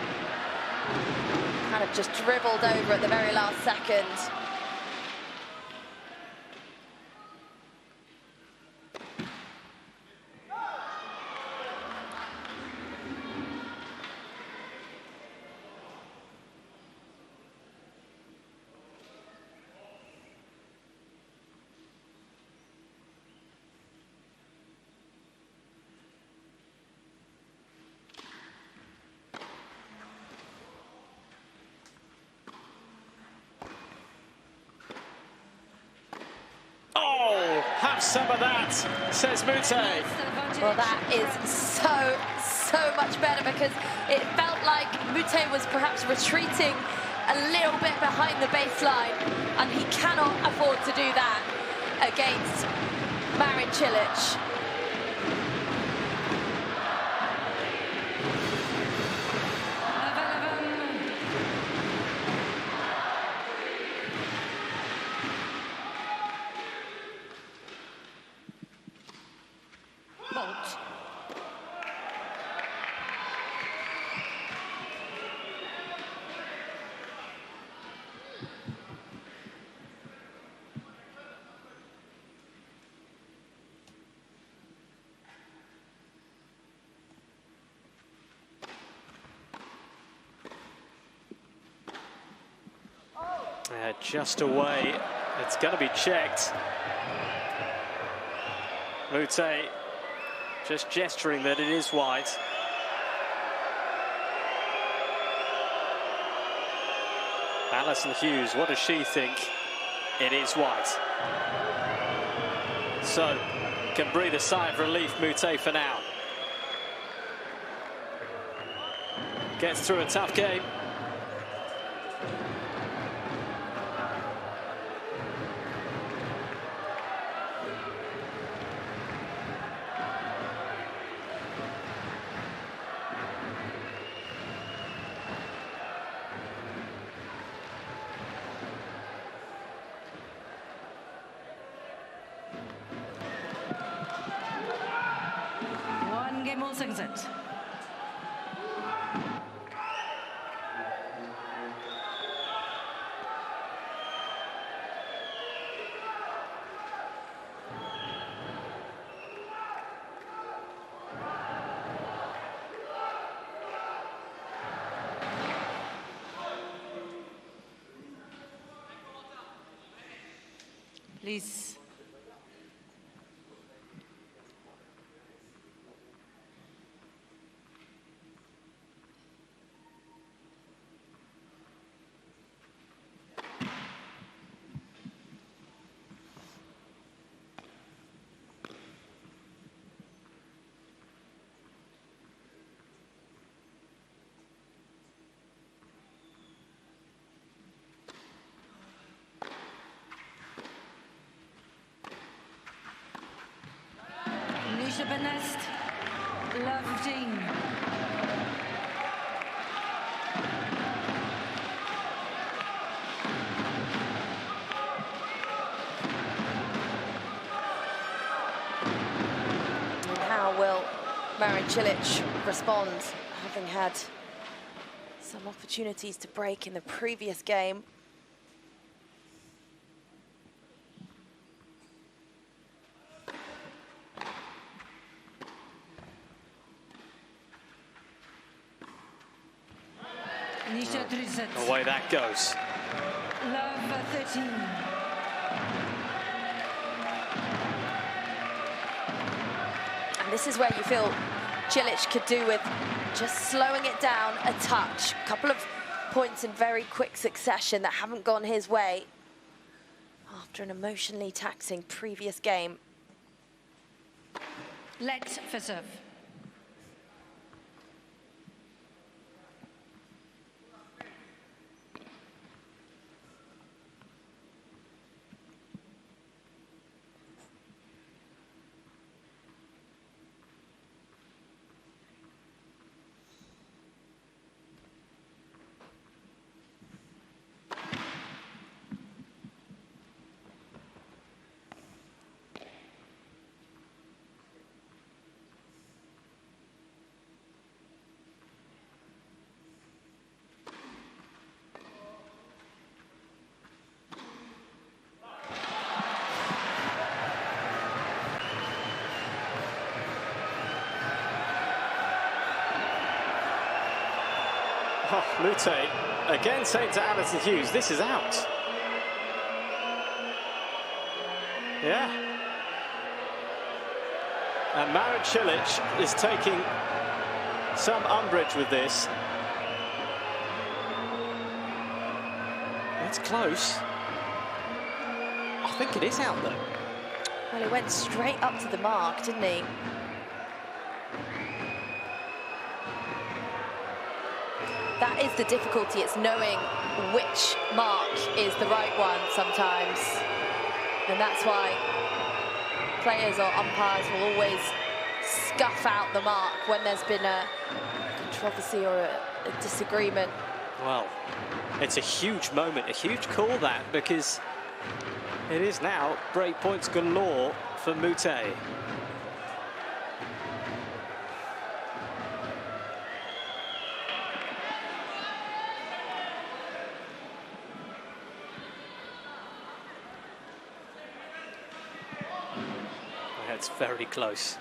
Kind of just dribbled over at the very last second. Have some of that, says Moutet. Well, that is so much better, because it felt like Moutet was perhaps retreating a little bit behind the baseline, and he cannot afford to do that against Marin Cilic. Just away. It's going to be checked. Moutet just gesturing that it is wide. Alison Hughes, what does she think? It is wide. So, can breathe a sigh of relief, Moutet, for now. Gets through a tough game. Please. Benest, love Jean. How will Marin Cilic respond, having had some opportunities to break in the previous game? Croatia 3 sets. Away that goes. Love 13. And this is where you feel Cilic could do with just slowing it down a touch. A couple of points in very quick succession that haven't gone his way after an emotionally taxing previous game. Let for serve. Oh, Moutet again saying to Alison Hughes, this is out. Yeah. And Marin Cilic is taking some umbrage with this. It's close. I think it is out though. Well, he went straight up to the mark, didn't he? That is the difficulty, it's knowing which mark is the right one sometimes. And that's why players or umpires will always scuff out the mark when there's been a controversy or a disagreement. Well, it's a huge moment, a huge call that, because it is now break points galore for Moutet. It's very close.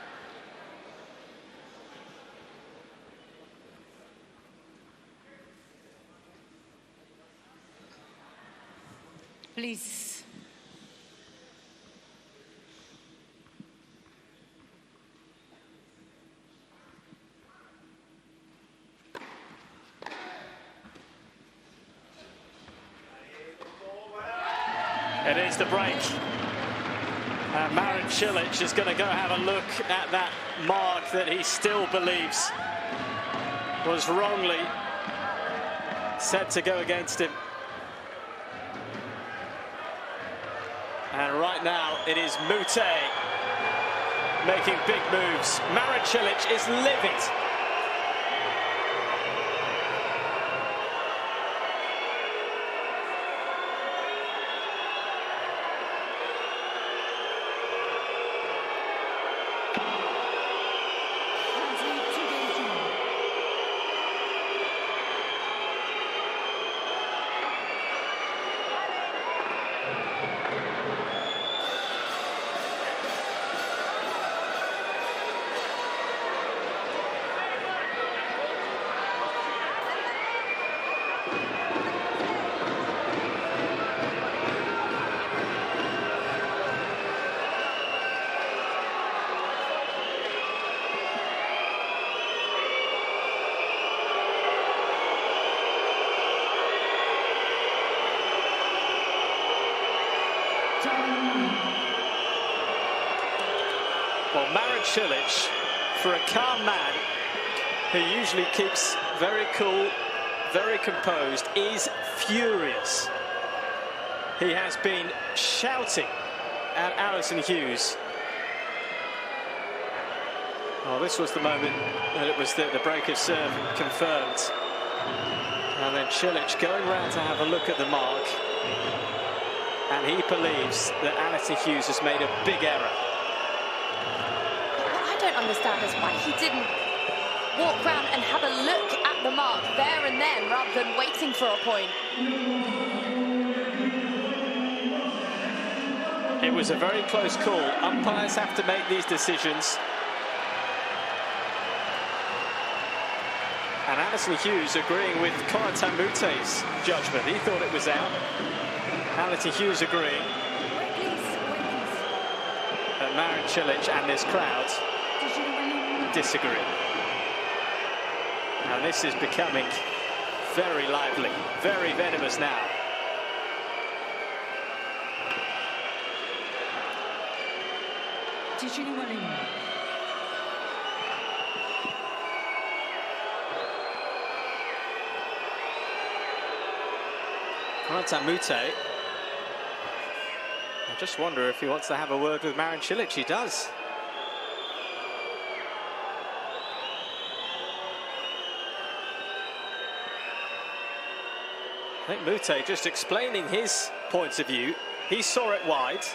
Please. It is the break. And Marin Cilic is going to go have a look at that mark that he still believes was wrongly said to go against him. And right now it is Moutet making big moves. Marin Cilic is livid. Well, Marin Cilic, for a calm man who usually keeps very cool, very composed, is furious. He has been shouting at Alison Hughes. Well, this was the moment that it was the break of serve confirmed. And then Cilic going round to have a look at the mark. And he believes that Alison Hughes has made a big error. What I don't understand is why he didn't walk round and have a look at the mark there and then rather than waiting for a point. It was a very close call. Umpires have to make these decisions. And Alison Hughes agreeing with Corentin Moutet's judgment. He thought it was out. Alison Hughes agreeing. And Marin Cilic and this crowd disagree. And this is becoming very lively, very venomous now. Corentin Moutet. I just wonder if he wants to have a word with Marin Cilic. He does. I think Moutet just explaining his points of view. He saw it wide.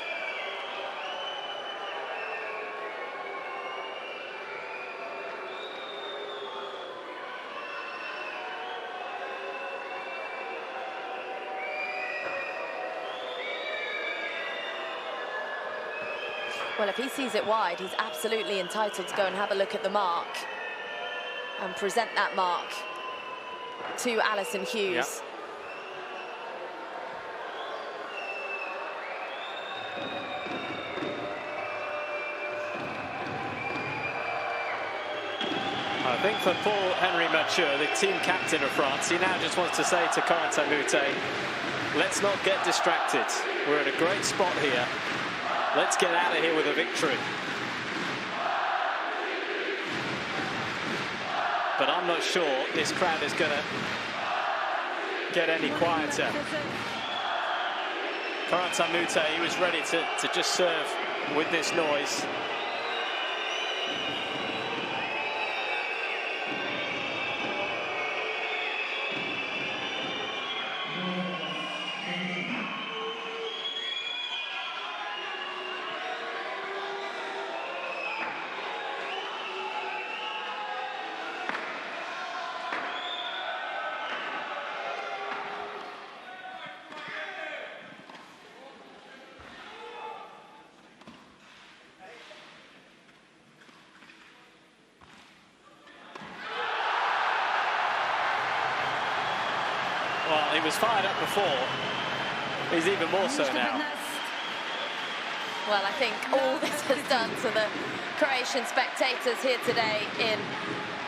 Well, if he sees it wide, he's absolutely entitled to go and have a look at the mark and present that mark to Alison Hughes. Yep. I think for Paul-Henri Mathieu, the team captain of France, he now just wants to say to Corentin Moutet, let's not get distracted. We're in a great spot here. Let's get out of here with a victory. But I'm not sure this crowd is going to get any quieter. Corentin Moutet, he was ready to just serve with this noise. Well, he was fired up before. He's even more so now. Well, I think all this has done to the Croatian spectators here today in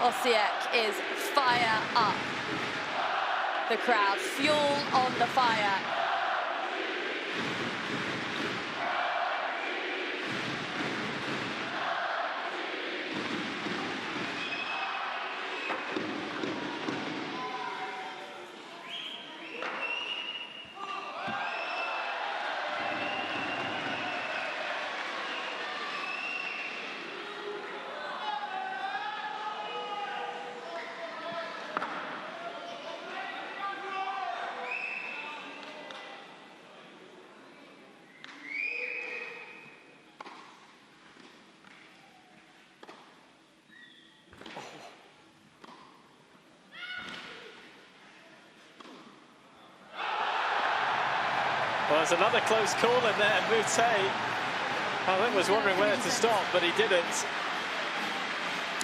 Osijek is fire up the crowd, fuel on the fire. Well, there's another close call in there. Moutet, I think, was wondering where to stop, but he didn't.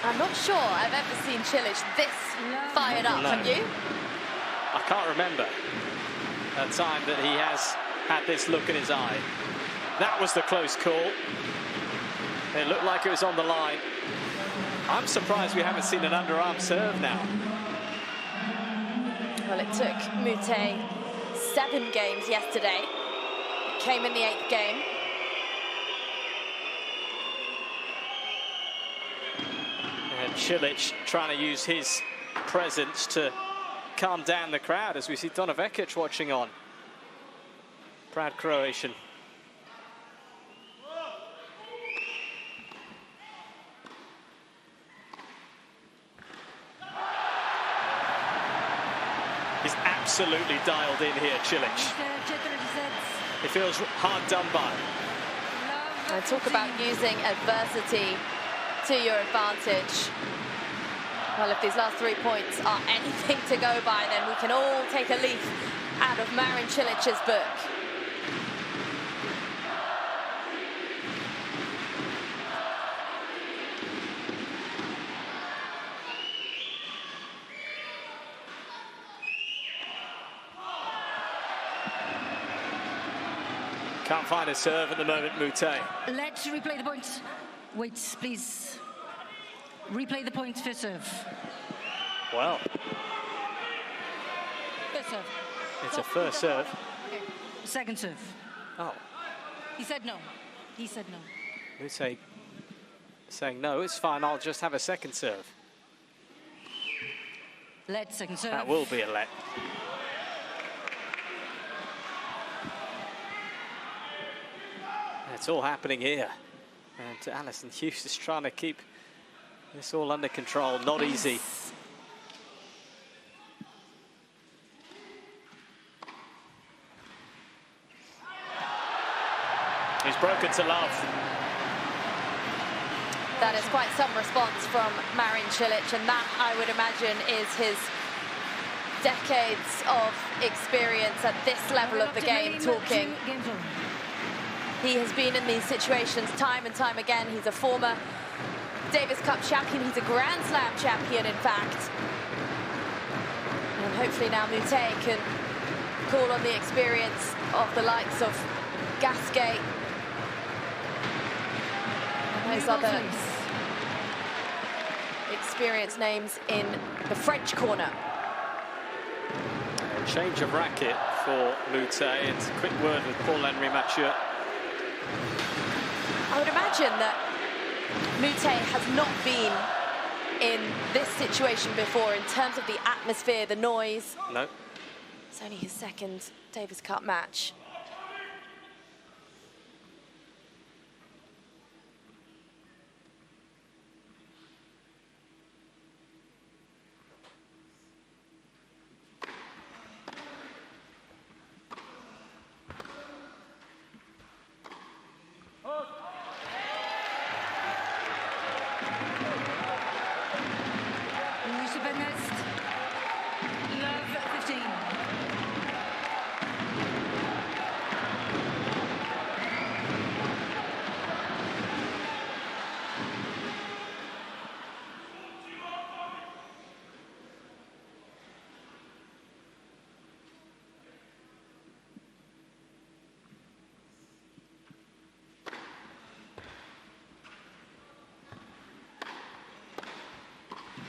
I'm not sure I've ever seen Cilic this fired up, No. have you? I can't remember a time that he has had this look in his eye. That was the close call. It looked like it was on the line. I'm surprised we haven't seen an underarm serve now. Well, it took Moutet 7 games yesterday. It came in the 8th game. And Cilic trying to use his presence to calm down the crowd as we see Donovekic watching on. Proud Croatian. He's absolutely dialed in here, Cilic. He feels hard done by. And talk about using adversity to your advantage. Well, if these last 3 points are anything to go by, then we can all take a leaf out of Marin Cilic's book. Can't find a serve at the moment, Moutet. Let's replay the points. Wait, please. Replay the points for serve. Well, First serve. it's a first serve. Okay. Second serve. Oh, He said no. He said no. Moutet saying, no, it's fine, I'll just have a second serve. Let second serve. That will be a let. It's all happening here. And Alison Hughes is trying to keep this all under control. Not easy. He's broken to love. That is quite some response from Marin Cilic, and that, I would imagine, is his decades of experience at this level of the game talking. He has been in these situations time and time again. He's a former Davis Cup champion. He's a Grand Slam champion, in fact. And hopefully now Moutet can call on the experience of the likes of Gasquet and those other experienced names in the French corner. A change of racket for Moutet. It's a quick word with Paul-Henri Mathieu. I would imagine that Moutet has not been in this situation before in terms of the atmosphere, the noise. No. It's only his second Davis Cup match.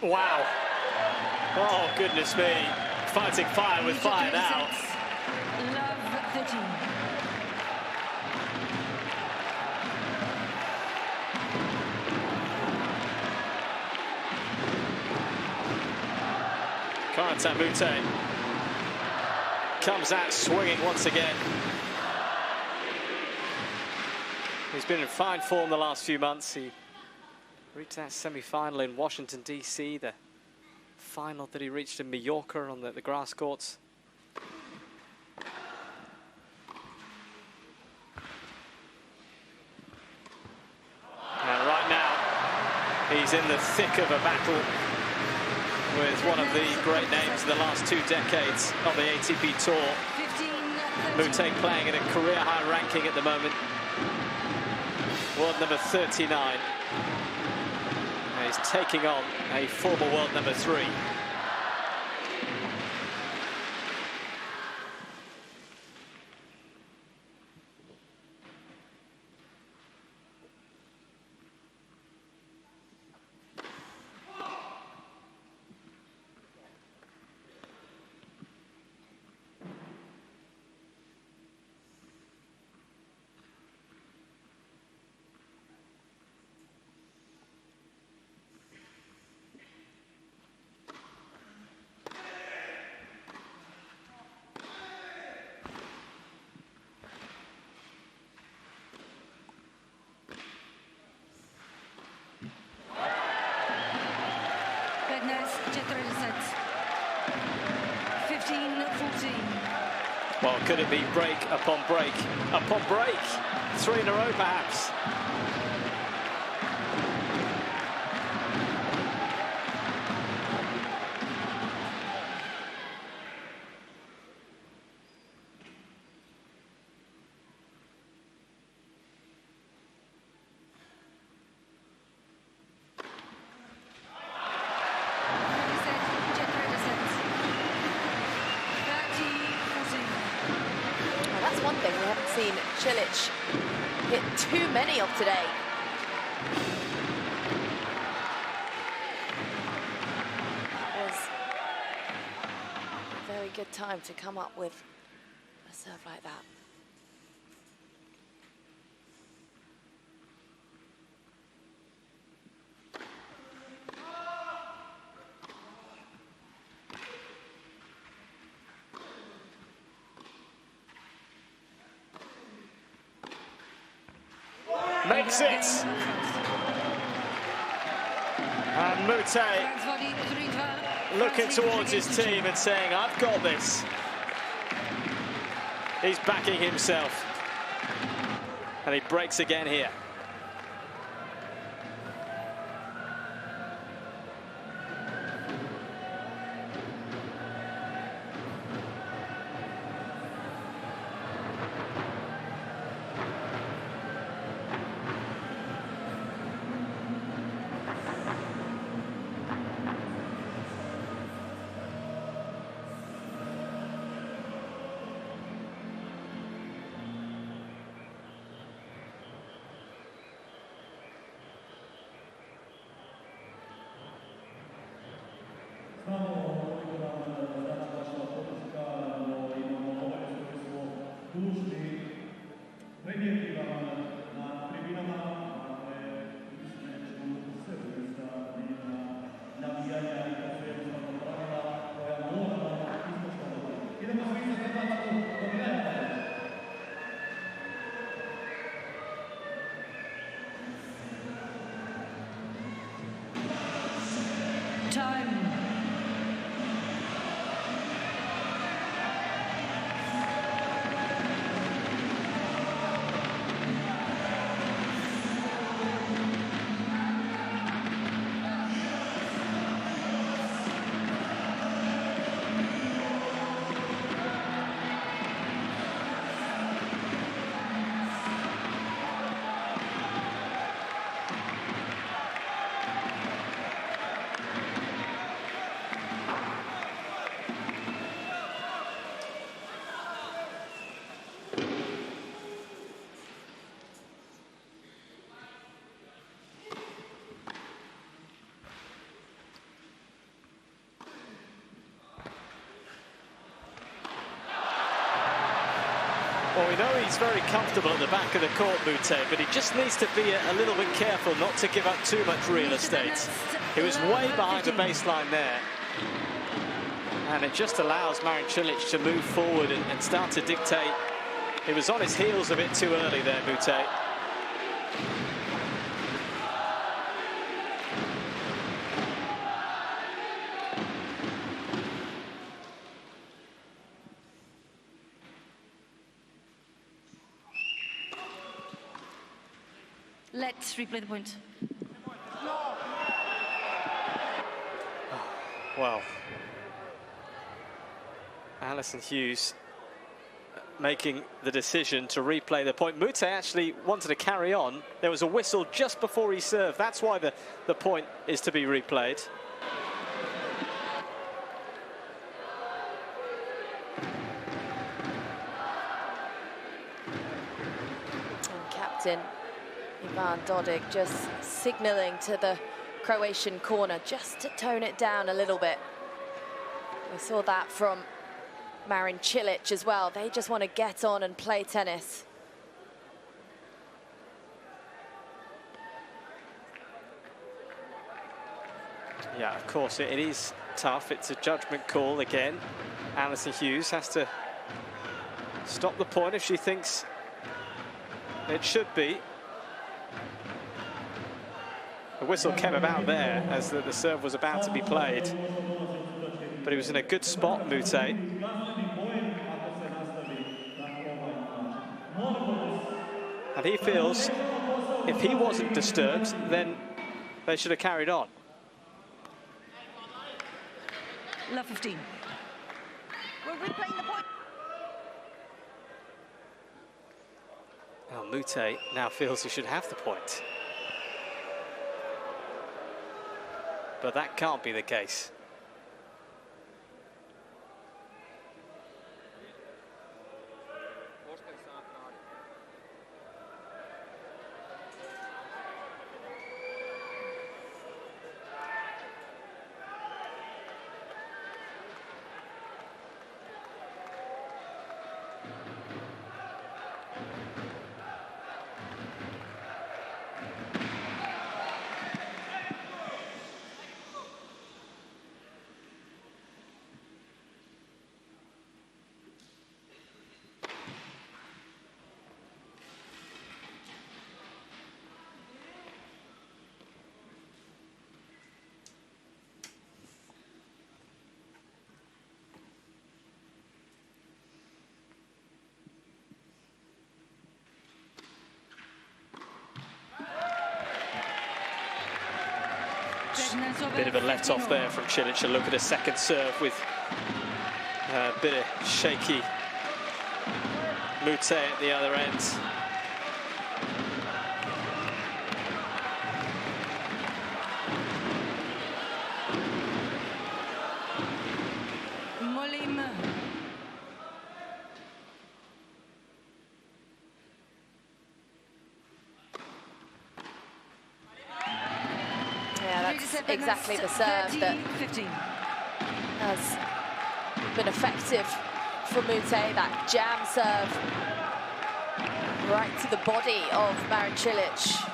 Wow. Oh, goodness me. Fighting fire with fire now. Love 13. Corentin Moutet comes out swinging once again. He's been in fine form the last few months. He reached that semi-final in Washington, D.C., the final that he reached in Mallorca on the grass courts. And right now, he's in the thick of a battle with one of the great names of the last 2 decades of the ATP Tour. Moutet playing at a career-high ranking at the moment. World number 39. And he's taking on a former world number 3. Well, could it be break upon break upon break? 3 in a row, perhaps. Cilic Cilic hit too many of today. That was a very good time to come up with a serve like that. Makes it. And Moutet looking towards his team and saying, I've got this. He's backing himself. And he breaks again here. Time. Well, we know he's very comfortable at the back of the court, Moutet, but he just needs to be a little bit careful not to give up too much real estate. He was way behind the baseline there. And it just allows Marin Cilic to move forward and start to dictate. He was on his heels a bit too early there, Moutet. Let's replay the point. Well, Alison Hughes making the decision to replay the point. Moutet actually wanted to carry on. There was a whistle just before he served. That's why the point is to be replayed. And captain Ivan Dodig just signalling to the Croatian corner just to tone it down a little bit. We saw that from Marin Cilic as well. They just want to get on and play tennis. Yeah, of course, it is tough. It's a judgment call again. Alison Hughes has to stop the point if she thinks it should be. The whistle came about there as the serve was about to be played. But he was in a good spot, Moutet. And he feels if he wasn't disturbed, then they should have carried on. Love 15. We're replaying the point. Well, Moutet now feels he should have the point. But that can't be the case. Bit of a let-off there from Cilic. A look at a second serve with a bit of shaky Moutet at the other end. Exactly the serve that has been effective for Moutet, that jam serve right to the body of Marin Cilic.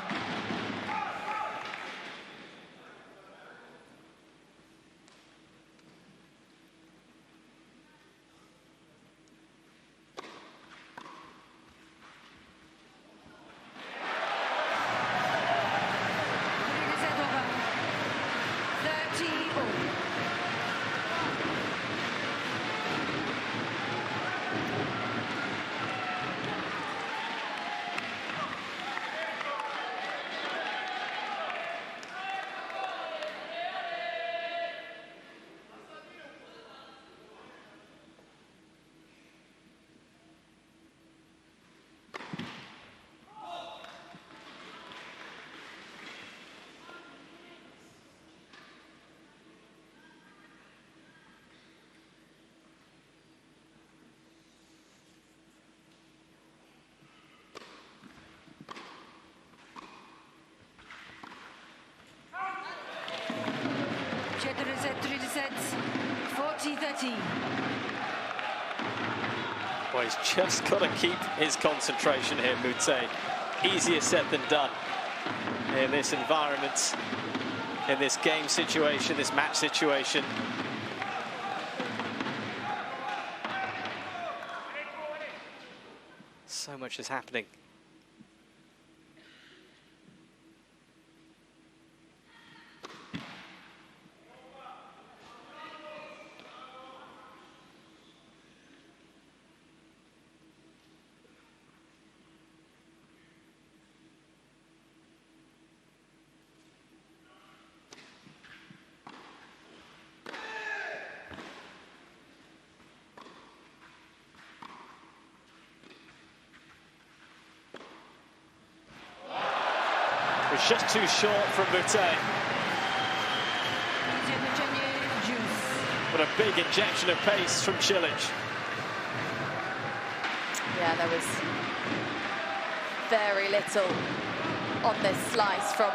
Well, he's just got to keep his concentration here, Moutet. Easier said than done in this environment, in this game situation, this match situation. So much is happening. It's just too short from Moutet. But a big injection of pace from Cilic. Yeah, there was very little on this slice from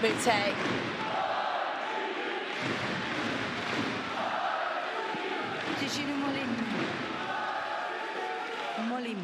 Moutet. Molim.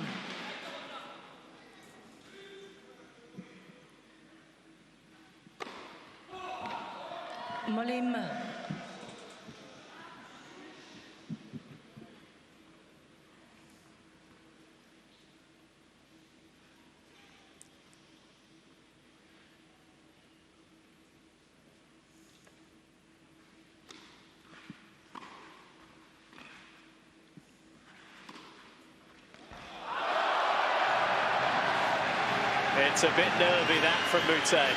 It's a bit nervy, that, from Moutet.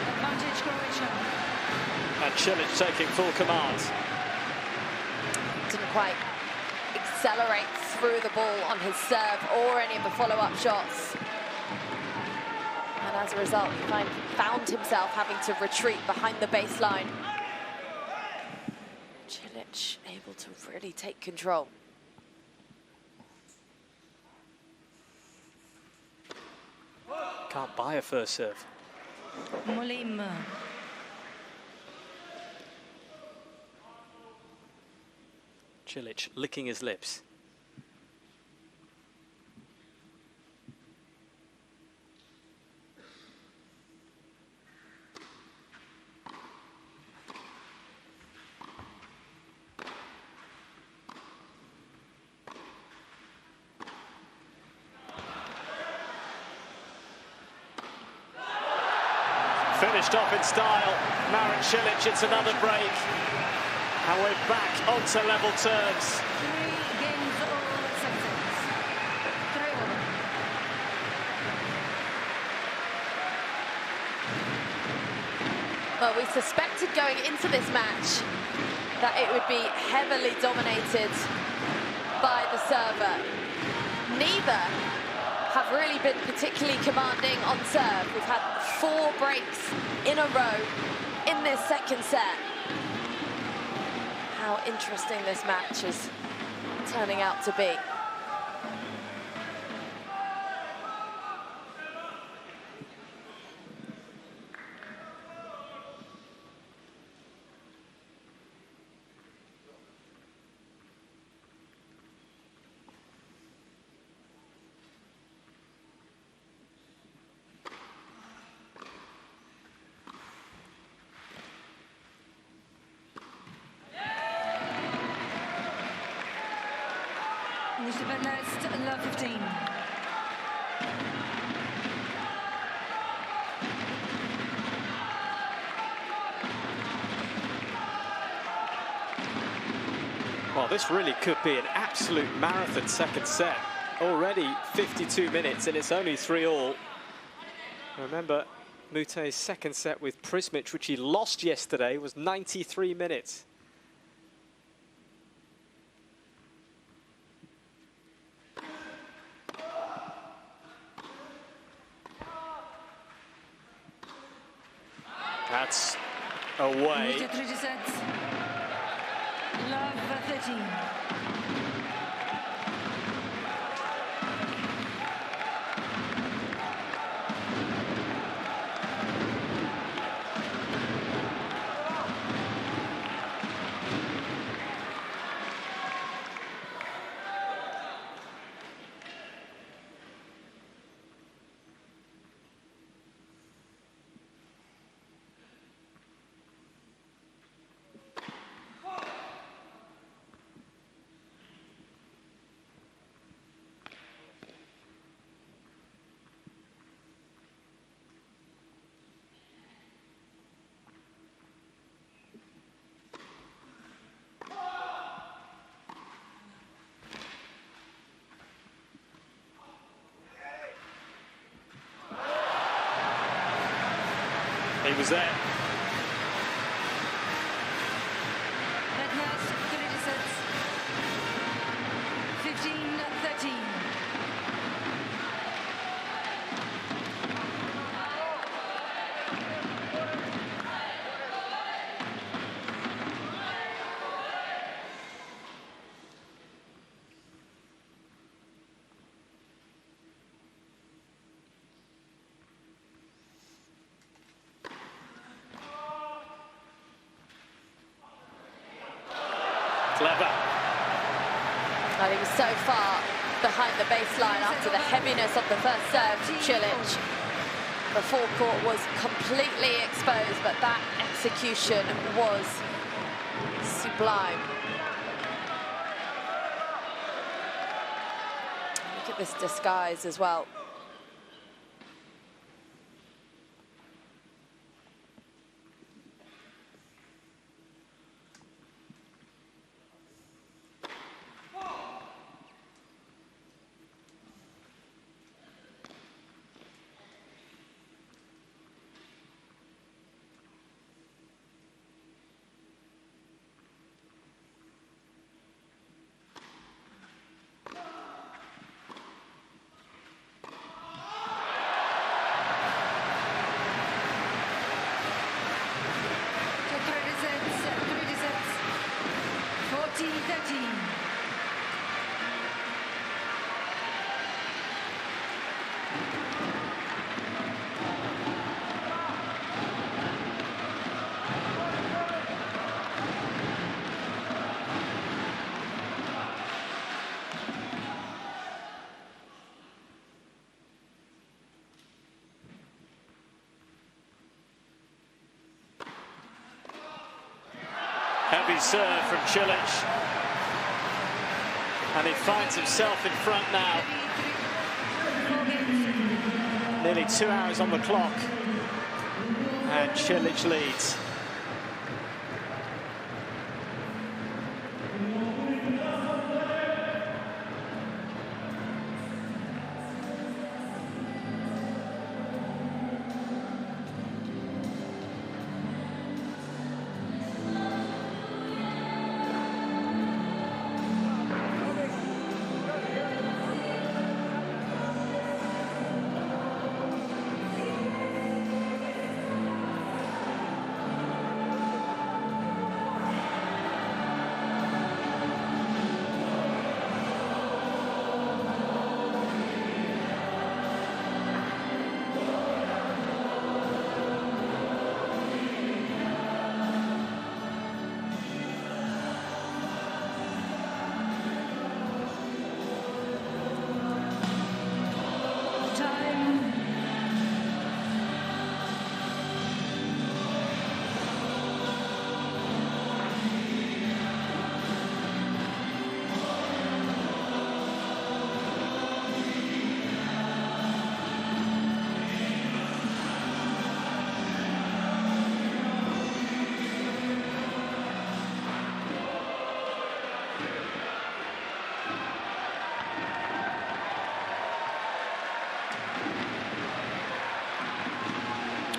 Advantage Croatia. And Cilic taking full command. Didn't quite accelerate through the ball on his serve or any of the follow-up shots. And as a result, he found himself having to retreat behind the baseline. Cilic able to really take control. Can't buy a first serve. Molim. Cilic licking his lips. Finished off in style, Marin Cilic. It's another break, and we're back onto level terms. 3 games all success. 3 over. Well, we suspected going into this match that it would be heavily dominated by the server. Neither have really been particularly commanding on serve. We've had 4 breaks in a row in this second set. How interesting this match is turning out to be. Love 15. Well, this really could be an absolute marathon second set. Already 52 minutes and it's only 3-all. Remember, Moutet's second set with Prismic, which he lost yesterday, was 93 minutes. That's away. Love 13. He was there. Red nurse, 15-13. Clever. Well, he was so far behind the baseline after the heaviness of the first serve to Cilic. The forecourt was completely exposed, but that execution was sublime. Look at this disguise as well. Heavy serve from Cilic. And he finds himself in front now. Nearly 2 hours on the clock. And Cilic leads.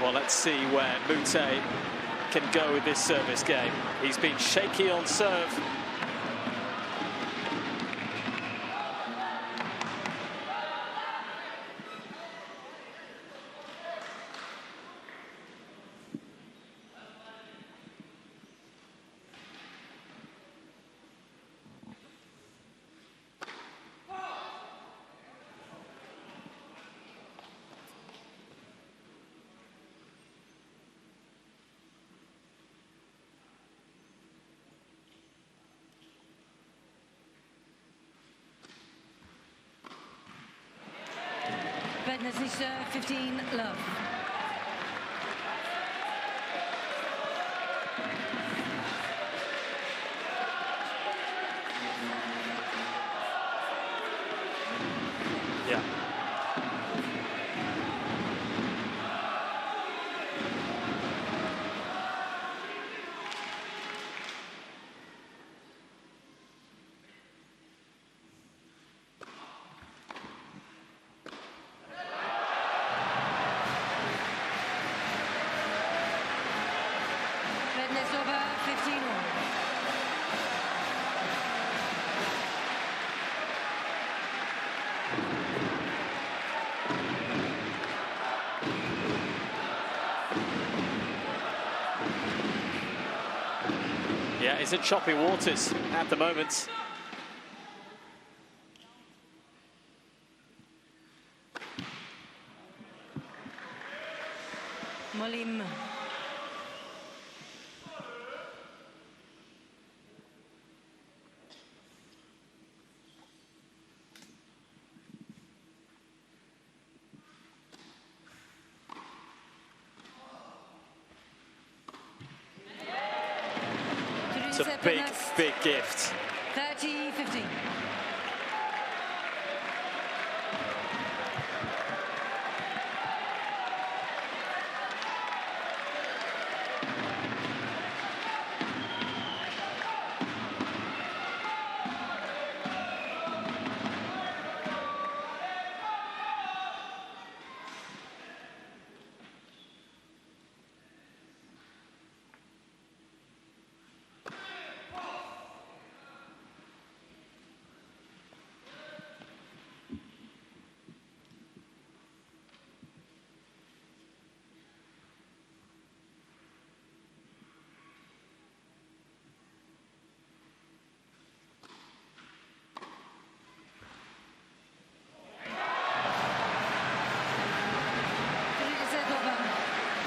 Well, let's see where Moutet can go with this service game. He's been shaky on serve. Wednesday, 15, love. Yeah. Over 15 all. Yeah, it's in choppy waters at the moment. Molim. It's a big, big gift. 30-15.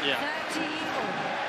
Yeah. 30 all.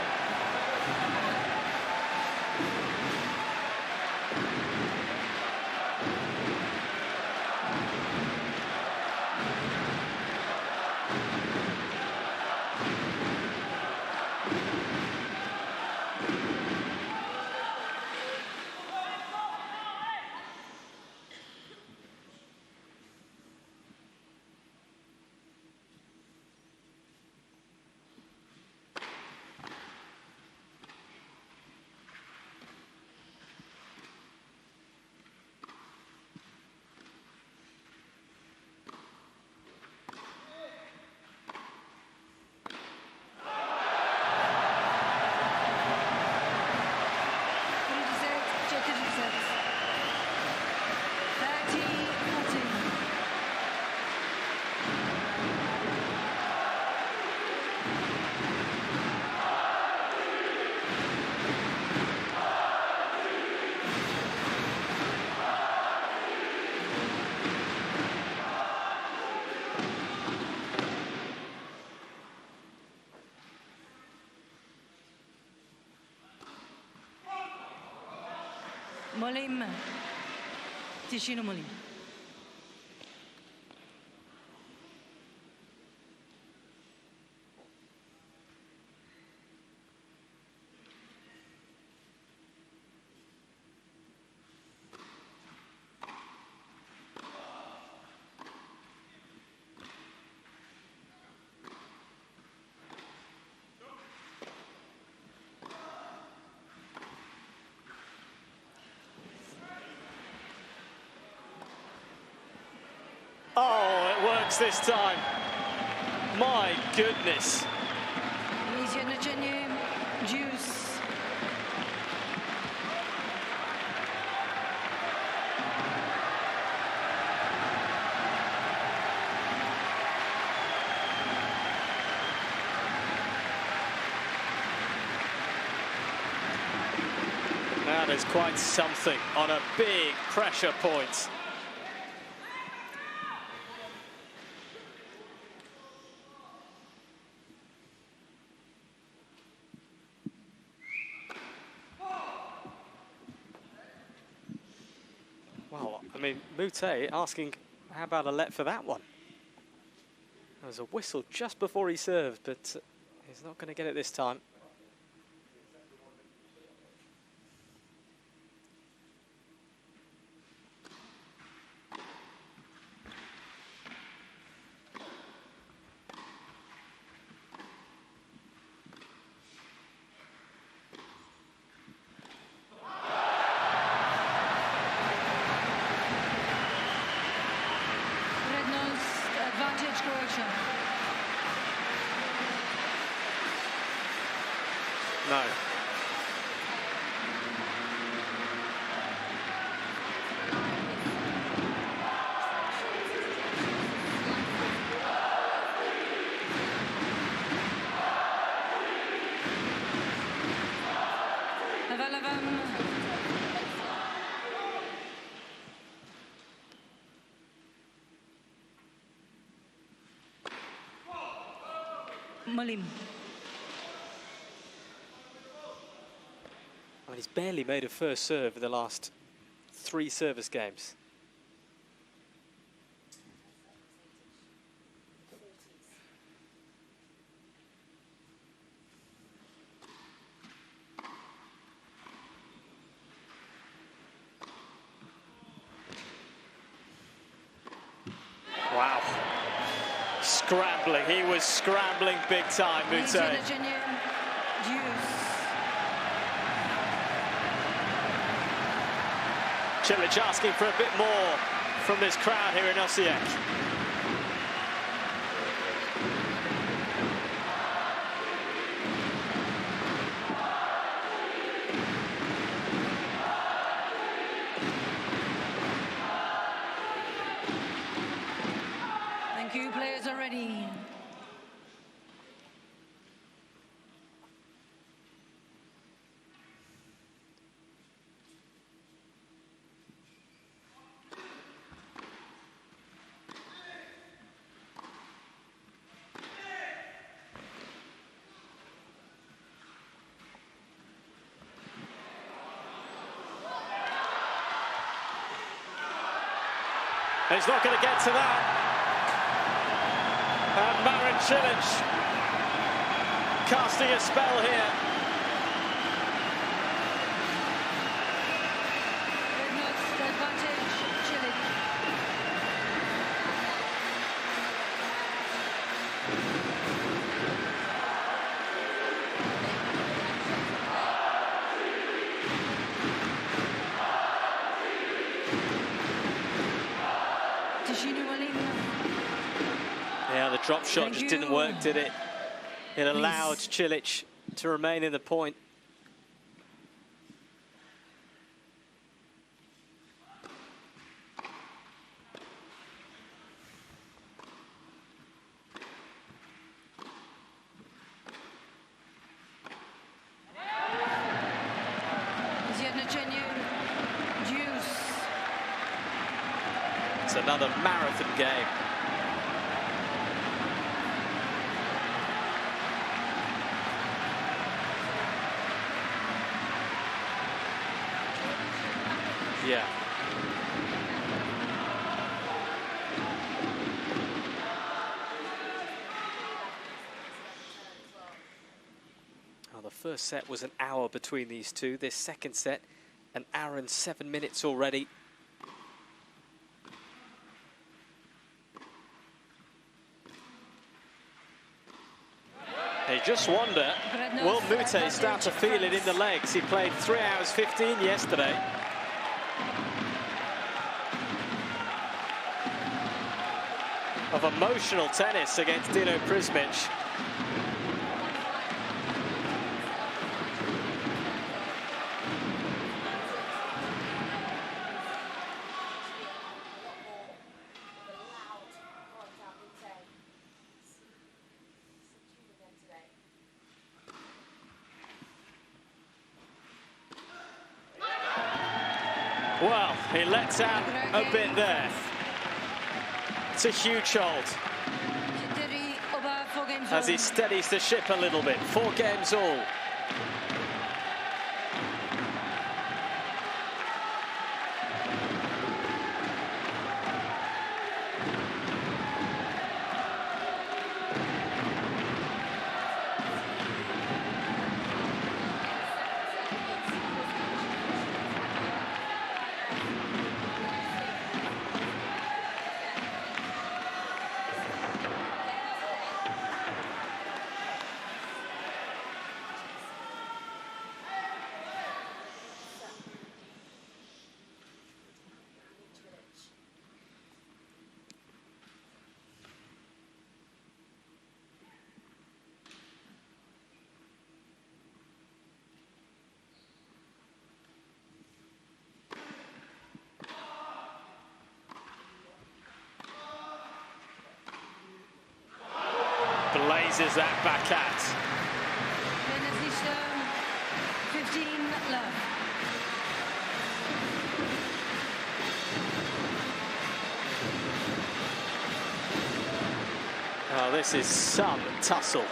Molim. Tišinu molim. Oh, it works this time. My goodness. Juice. That is quite something on a big pressure point. Well, I mean, Moutet asking, how about a let for that one? There was a whistle just before he served, but he's not going to get it this time. Croatia. No. Molim. I mean, he's barely made a first serve in the last 3 service games. Wow. Scrambling. He was scrambling big time, Moutet. Cilic asking for a bit more from this crowd here in Osijek. Thank you, players are ready. He's not going to get to that. And Marin Cilic casting a spell here. Yeah, the drop shot just didn't work, did it? It allowed Cilic to remain in the point. It's another marathon game. Yeah. Well, the first set was an hour between these two. This second set, an hour and 7 minutes already. You just wonder, will Moutet start to feel it in the legs? He played 3 hours 15 yesterday. Of emotional tennis against Dino Prismic. Well, he lets out a bit there. It's a huge hold as he steadies the ship a little bit. 4 games all. Blazes that back at. 15 love. Oh, this is some tussle.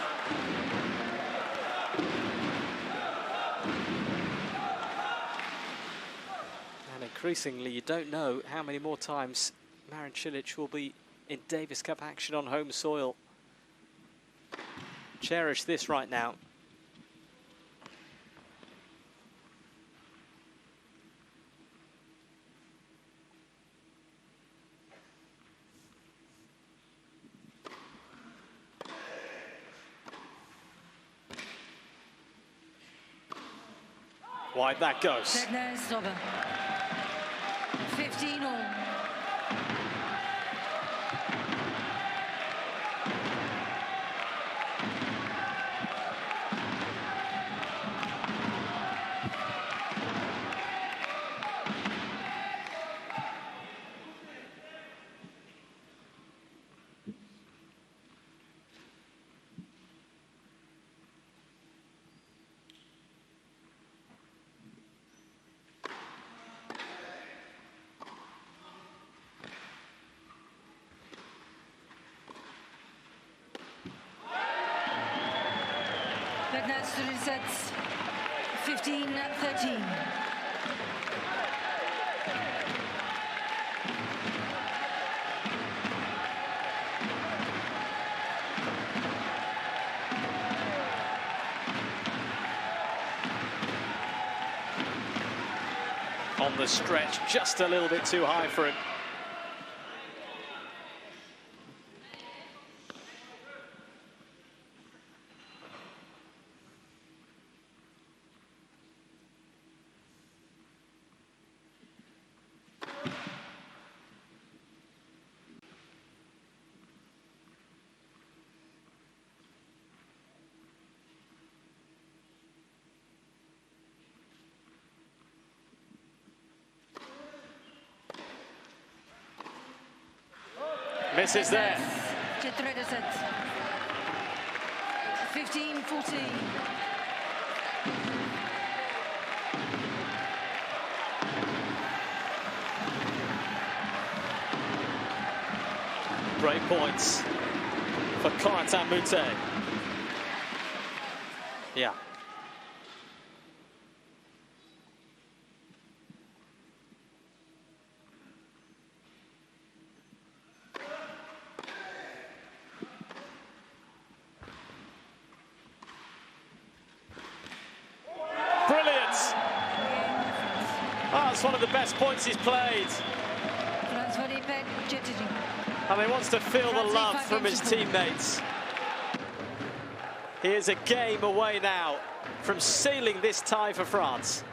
And increasingly, you don't know how many more times Marin Cilic will be in Davis Cup action on home soil. Cherish this right now. Wide that goes. 15 all. That's the sets 15-13. On the stretch, just a little bit too high for him. Misses there. 15-14. Break points for Corentin Moutet. Yeah. That's one of the best points he's played. And he wants to feel the love from his teammates. He is a game away now from sealing this tie for France.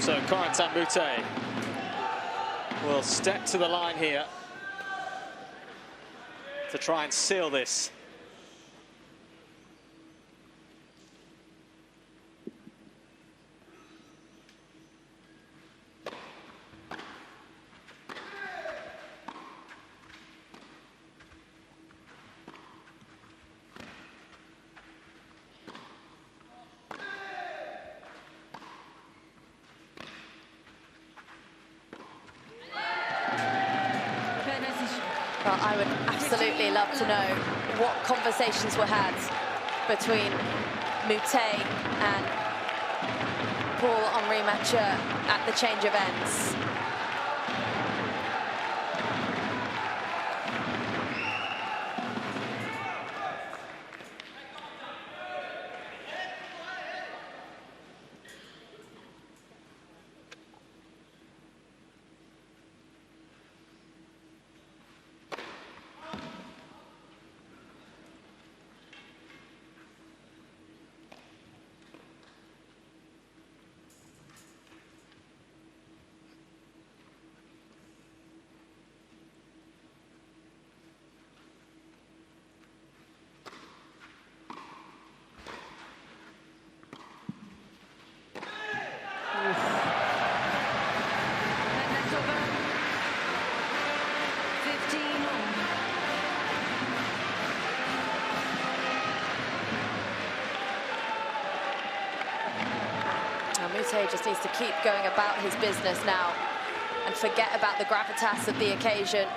So Corentin Moutet will step to the line here to try and seal this. Well, I would absolutely love to know what conversations were had between Moutet and Paul-Henri Mathieu at the change of ends. Moutet just needs to keep going about his business now and forget about the gravitas of the occasion.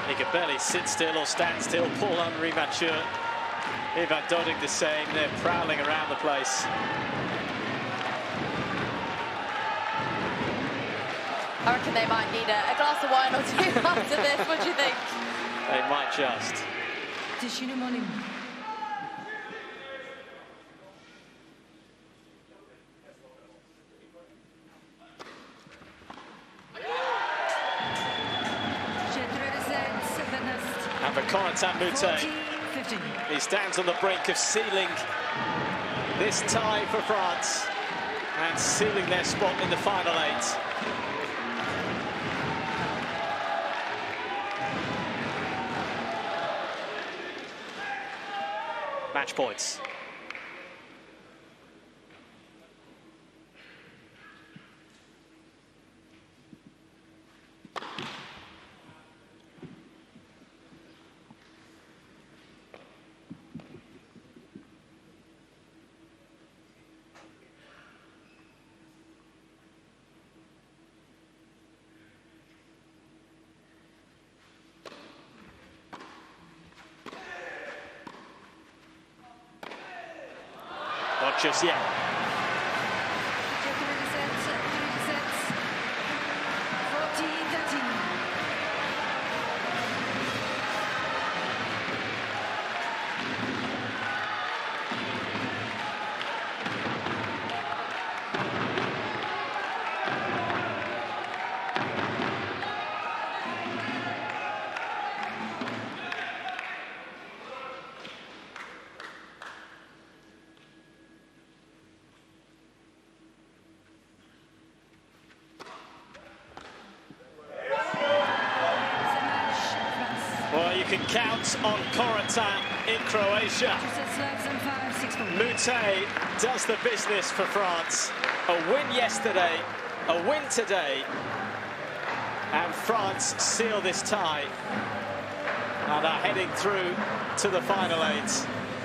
He can barely sit still or stand still. Paul-Henri Mathieu, Ivan Dodig the same. They're prowling around the place. I reckon they might need a glass of wine or two after this. What do you think? They might just. And for Corentin Moutet, he stands on the brink of sealing this tie for France and sealing their spot in the final 8. Match points. Not just yet. Well, you can count on Corentin in Croatia. Moutet does the business for France. A win yesterday, a win today, and France seal this tie and are heading through to the final 8.